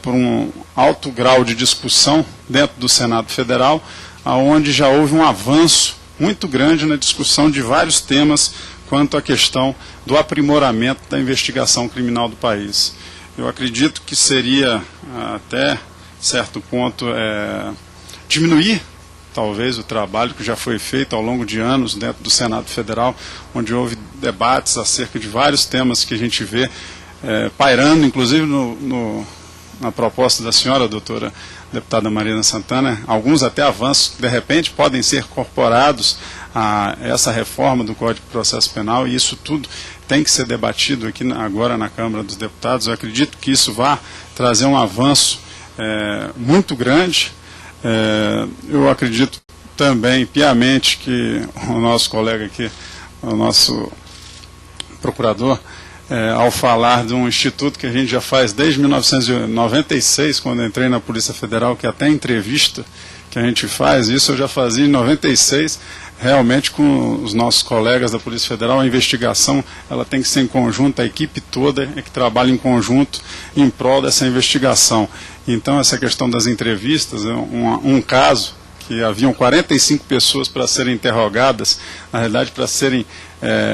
por um alto grau de discussão dentro do Senado Federal, onde já houve um avanço muito grande na discussão de vários temas quanto à questão do aprimoramento da investigação criminal do país. Eu acredito que seria, até certo ponto, diminuir talvez o trabalho que já foi feito ao longo de anos dentro do Senado Federal, onde houve debates acerca de vários temas que a gente vê pairando, inclusive na proposta da senhora, doutora deputada Marina Santana, alguns até avanços que de repente podem ser incorporados a essa reforma do Código de Processo Penal, e isso tudo tem que ser debatido aqui agora na Câmara dos Deputados. Eu acredito que isso vai trazer um avanço muito grande. Eu acredito também piamente que o nosso colega aqui, o nosso procurador, ao falar de um instituto que a gente já faz desde 1996, quando eu entrei na Polícia Federal, que até entrevista que a gente faz, isso eu já fazia em 96, realmente com os nossos colegas da Polícia Federal, a investigação ela tem que ser em conjunto, a equipe toda que trabalha em conjunto em prol dessa investigação. Então essa questão das entrevistas, um caso que haviam 45 pessoas para serem interrogadas, na realidade para serem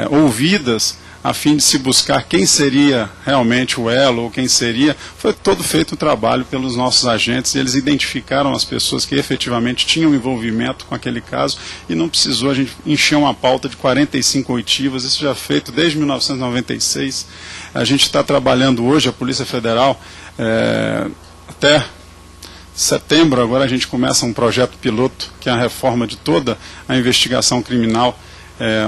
ouvidas, a fim de se buscar quem seria realmente o elo, ou quem seria, foi todo feito o trabalho pelos nossos agentes, e eles identificaram as pessoas que efetivamente tinham envolvimento com aquele caso, e não precisou a gente encher uma pauta de 45 oitivas, isso já é feito desde 1996, a gente está trabalhando hoje, a Polícia Federal, até setembro, agora a gente começa um projeto piloto, que é a reforma de toda a investigação criminal,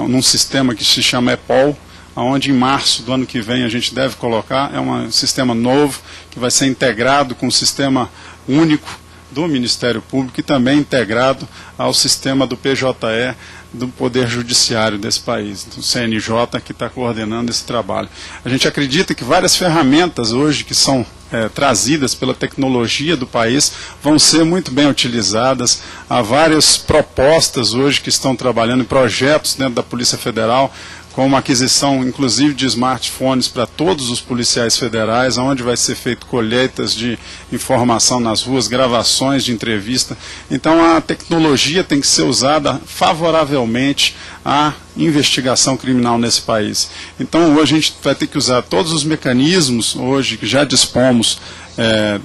num sistema que se chama EPOL, onde em março do ano que vem a gente deve colocar, um sistema novo, que vai ser integrado com o sistema único do Ministério Público e também integrado ao sistema do PJE, do Poder Judiciário desse país, do CNJ, que está coordenando esse trabalho. A gente acredita que várias ferramentas hoje que são trazidas pela tecnologia do país vão ser muito bem utilizadas. Há várias propostas hoje que estão trabalhando em projetos dentro da Polícia Federal, com uma aquisição, inclusive, de smartphones para todos os policiais federais, onde vai ser feito colheitas de informação nas ruas, gravações de entrevista. Então, a tecnologia tem que ser usada favoravelmente à investigação criminal nesse país. Então, hoje a gente vai ter que usar todos os mecanismos, hoje, que já dispomos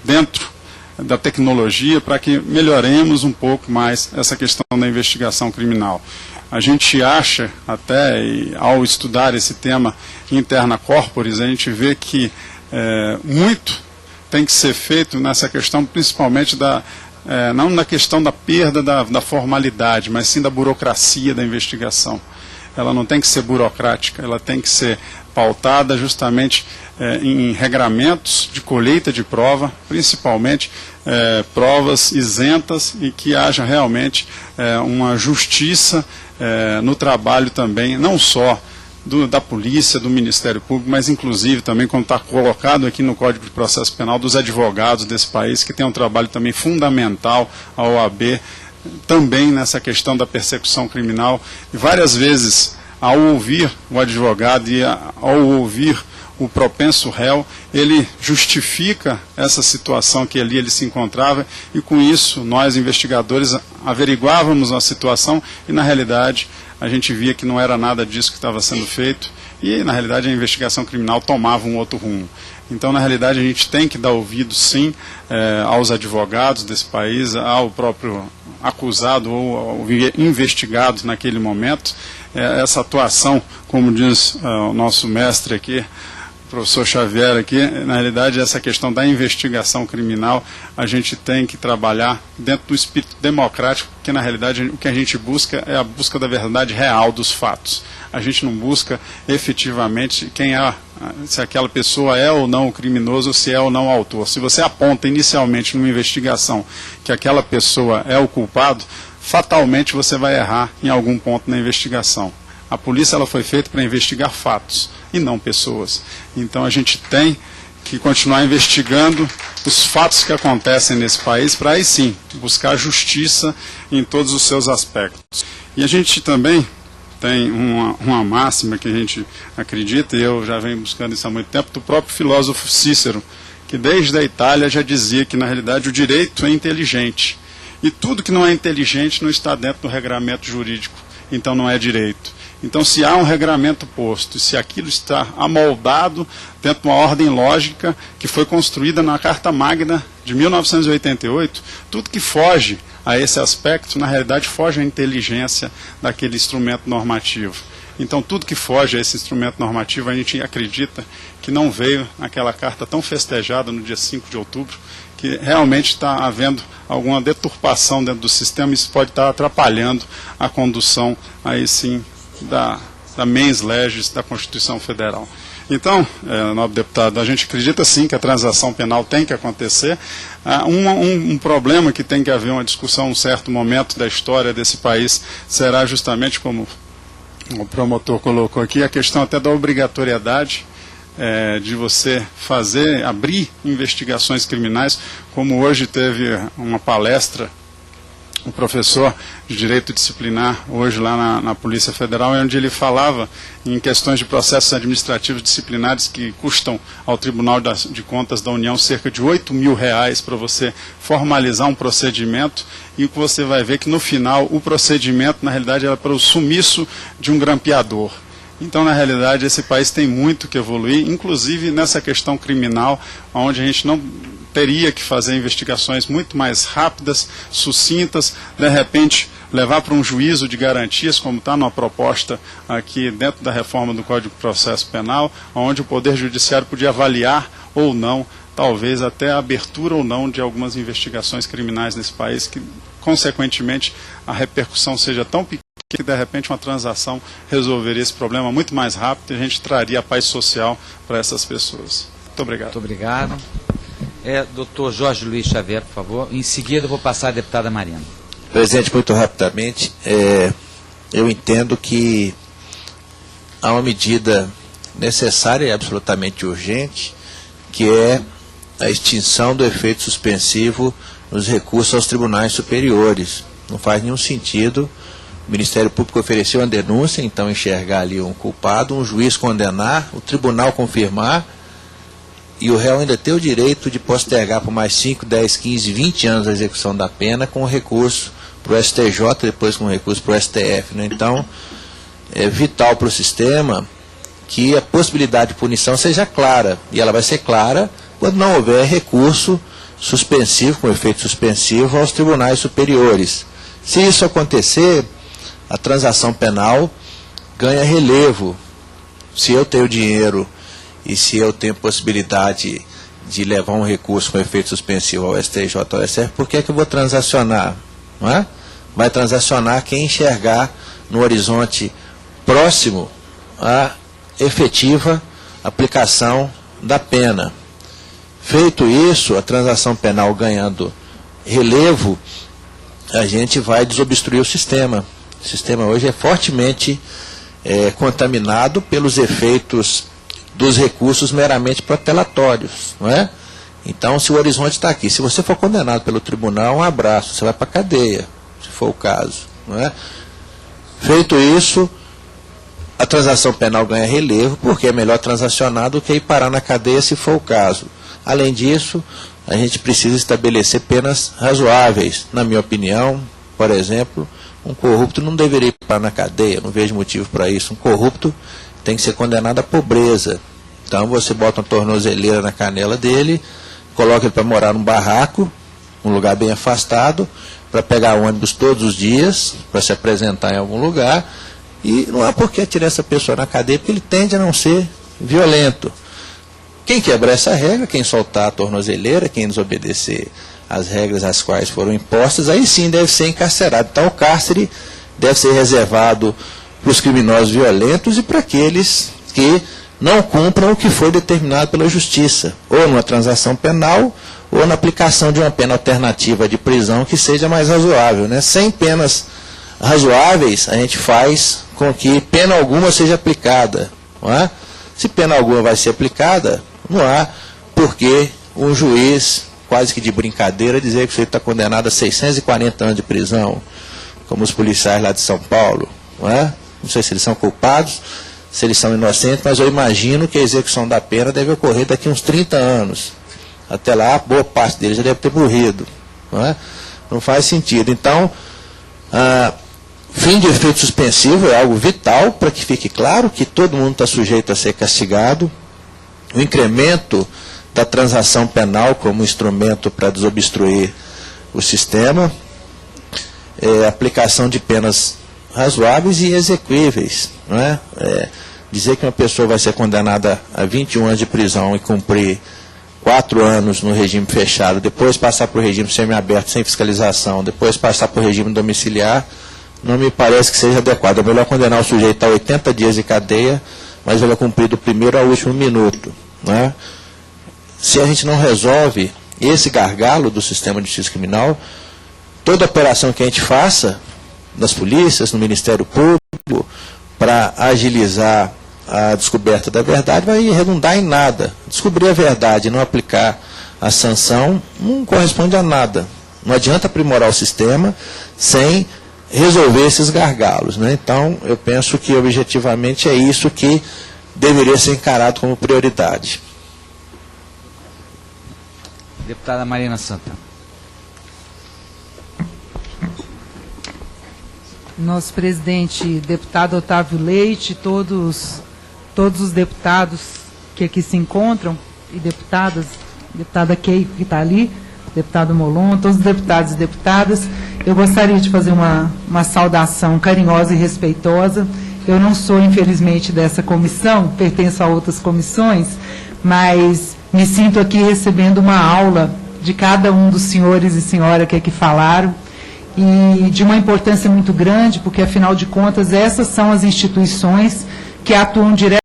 dentro da tecnologia, para que melhoremos um pouco mais essa questão da investigação criminal. A gente acha, até ao estudar esse tema interna corporis, a gente vê que muito tem que ser feito nessa questão, principalmente não na questão da perda da formalidade, mas sim da burocracia da investigação. Ela não tem que ser burocrática, ela tem que ser pautada justamente em regramentos de colheita de prova, principalmente provas isentas, e que haja realmente uma justiça no trabalho também, não só da polícia, do Ministério Público, mas inclusive também, como está colocado aqui no Código de Processo Penal, dos advogados desse país, que tem um trabalho também fundamental, a OAB, também nessa questão da persecução criminal. E várias vezes, ao ouvir o advogado e ao ouvir o propenso réu, ele justifica essa situação que ali ele se encontrava, e com isso nós, investigadores, averiguávamos a situação e, na realidade, a gente via que não era nada disso que estava sendo feito e, na realidade, a investigação criminal tomava um outro rumo. Então, na realidade, a gente tem que dar ouvido, sim, aos advogados desse país, ao próprio acusado ou ao investigado naquele momento. Essa atuação, como diz o nosso mestre aqui, professor Xavier aqui, na realidade, essa questão da investigação criminal, a gente tem que trabalhar dentro do espírito democrático, porque, na realidade, o que a gente busca é a busca da verdade real dos fatos. A gente não busca efetivamente se aquela pessoa é ou não o criminoso, se é ou não o autor. Se você aponta inicialmente numa investigação que aquela pessoa é o culpado, fatalmente você vai errar em algum ponto na investigação. A polícia ela foi feita para investigar fatos e não pessoas. Então a gente tem que continuar investigando os fatos que acontecem nesse país para aí sim buscar justiça em todos os seus aspectos. E a gente também tem uma máxima que a gente acredita, e eu já venho buscando isso há muito tempo, do próprio filósofo Cícero, que desde a Itália já dizia que na realidade o direito é inteligente. E tudo que não é inteligente não está dentro do regramento jurídico, então não é direito. Então, se há um regramento posto, e se aquilo está amoldado dentro de uma ordem lógica que foi construída na Carta Magna de 1988, tudo que foge a esse aspecto, na realidade, foge à inteligência daquele instrumento normativo. Então, tudo que foge a esse instrumento normativo, a gente acredita que não veio naquela carta tão festejada no dia 5 de outubro, que realmente está havendo alguma deturpação dentro do sistema, e isso pode estar atrapalhando a condução, aí sim, da mens legis da Constituição Federal. Então, nobre deputado, a gente acredita sim que a transação penal tem que acontecer. Um problema que tem que haver uma discussão em um certo momento da história desse país será justamente, como o promotor colocou aqui, a questão até da obrigatoriedade de você abrir investigações criminais, como hoje teve uma palestra o professor de Direito Disciplinar, hoje lá na Polícia Federal, onde ele falava em questões de processos administrativos disciplinares que custam ao Tribunal de Contas da União cerca de R$8 mil para você formalizar um procedimento, e que você vai ver que no final o procedimento, na realidade, era para o sumiço de um grampeador. Então, na realidade, esse país tem muito que evoluir, inclusive nessa questão criminal, onde a gente não teria que fazer investigações muito mais rápidas, sucintas, de repente levar para um juízo de garantias, como está numa proposta aqui dentro da reforma do Código de Processo Penal, onde o Poder Judiciário podia avaliar ou não, talvez até a abertura ou não de algumas investigações criminais nesse país, que, consequentemente, a repercussão seja tão pequena que, de repente, uma transação resolveria esse problema muito mais rápido e a gente traria a paz social para essas pessoas. Muito obrigado. Muito obrigado. Doutor Jorge Luiz Xavier, por favor. Em seguida, eu vou passar à deputada Marina. Presidente, muito rapidamente, eu entendo que há uma medida necessária e absolutamente urgente, que é a extinção do efeito suspensivo nos recursos aos tribunais superiores. Não faz nenhum sentido o Ministério Público oferecer uma denúncia, então enxergar ali um culpado, um juiz condenar, o tribunal confirmar, e o réu ainda ter o direito de postergar por mais 5, 10, 15, 20 anos a execução da pena com recurso para o STJ, depois com recurso para o STF. Né? Então, é vital para o sistema que a possibilidade de punição seja clara, e ela vai ser clara quando não houver recurso suspensivo, com efeito suspensivo, aos tribunais superiores. Se isso acontecer, a transação penal ganha relevo. Se eu tenho dinheiro e se eu tenho possibilidade de levar um recurso com efeito suspensivo ao STJ ou ao STF, por que eu vou transacionar? Não é? Vai transacionar quem enxergar no horizonte próximo a efetiva aplicação da pena. Feito isso, a transação penal ganhando relevo, a gente vai desobstruir o sistema. O sistema hoje é fortemente contaminado pelos efeitos dos recursos meramente protelatórios, não é? Então, se o horizonte está aqui, se você for condenado pelo tribunal, um abraço, você vai para a cadeia, se for o caso, não é? Feito isso, a transação penal ganha relevo, porque é melhor transacionar do que ir parar na cadeia, se for o caso. Além disso, a gente precisa estabelecer penas razoáveis. Na minha opinião, por exemplo, um corrupto não deveria ir parar na cadeia, não vejo motivo para isso. Um corrupto tem que ser condenado à pobreza. Então você bota uma tornozeleira na canela dele, coloca ele para morar num barraco, um lugar bem afastado, para pegar ônibus todos os dias, para se apresentar em algum lugar, e não há por que atirar essa pessoa na cadeia, porque ele tende a não ser violento. Quem quebrar essa regra, quem soltar a tornozeleira, quem desobedecer às regras às quais foram impostas, aí sim deve ser encarcerado. Então o cárcere deve ser reservado para os criminosos violentos e para aqueles que não cumpram o que foi determinado pela justiça, ou numa transação penal, ou na aplicação de uma pena alternativa de prisão que seja mais razoável, né? Sem penas razoáveis, a gente faz com que pena alguma seja aplicada, não é? Se pena alguma vai ser aplicada, não há porque um juiz, quase que de brincadeira, dizer que você está condenado a 640 anos de prisão, como os policiais lá de São Paulo, não é? Não sei se eles são culpados, se eles são inocentes, mas eu imagino que a execução da pena deve ocorrer daqui a uns 30 anos. Até lá, boa parte deles já deve ter morrido. Não é? Não faz sentido. Então, fim de efeito suspensivo é algo vital para que fique claro que todo mundo está sujeito a ser castigado. O incremento da transação penal como instrumento para desobstruir o sistema. Aplicação de penas razoáveis e exequíveis. Não é? Dizer que uma pessoa vai ser condenada a 21 anos de prisão e cumprir 4 anos no regime fechado, depois passar para o regime semiaberto sem fiscalização, depois passar para o regime domiciliar, não me parece que seja adequado. É melhor condenar o sujeito a 80 dias de cadeia, mas ele é cumprido do primeiro ao último minuto. Né? Se a gente não resolve esse gargalo do sistema de justiça criminal, toda operação que a gente faça, nas polícias, no Ministério Público, para agilizar a descoberta da verdade, vai redundar em nada. Descobrir a verdade e não aplicar a sanção não corresponde a nada. Não adianta aprimorar o sistema sem resolver esses gargalos. Né? Então, eu penso que objetivamente é isso que deveria ser encarado como prioridade. Deputada Marina Santana. Nosso presidente, deputado Otávio Leite, todos os deputados que aqui se encontram, e deputadas, deputada Keiko que está ali, deputado Molon, todos os deputados e deputadas, eu gostaria de fazer uma saudação carinhosa e respeitosa. Eu não sou, infelizmente, dessa comissão, pertenço a outras comissões, mas me sinto aqui recebendo uma aula de cada um dos senhores e senhora que aqui falaram, e de uma importância muito grande, porque, afinal de contas, essas são as instituições que atuam diretamente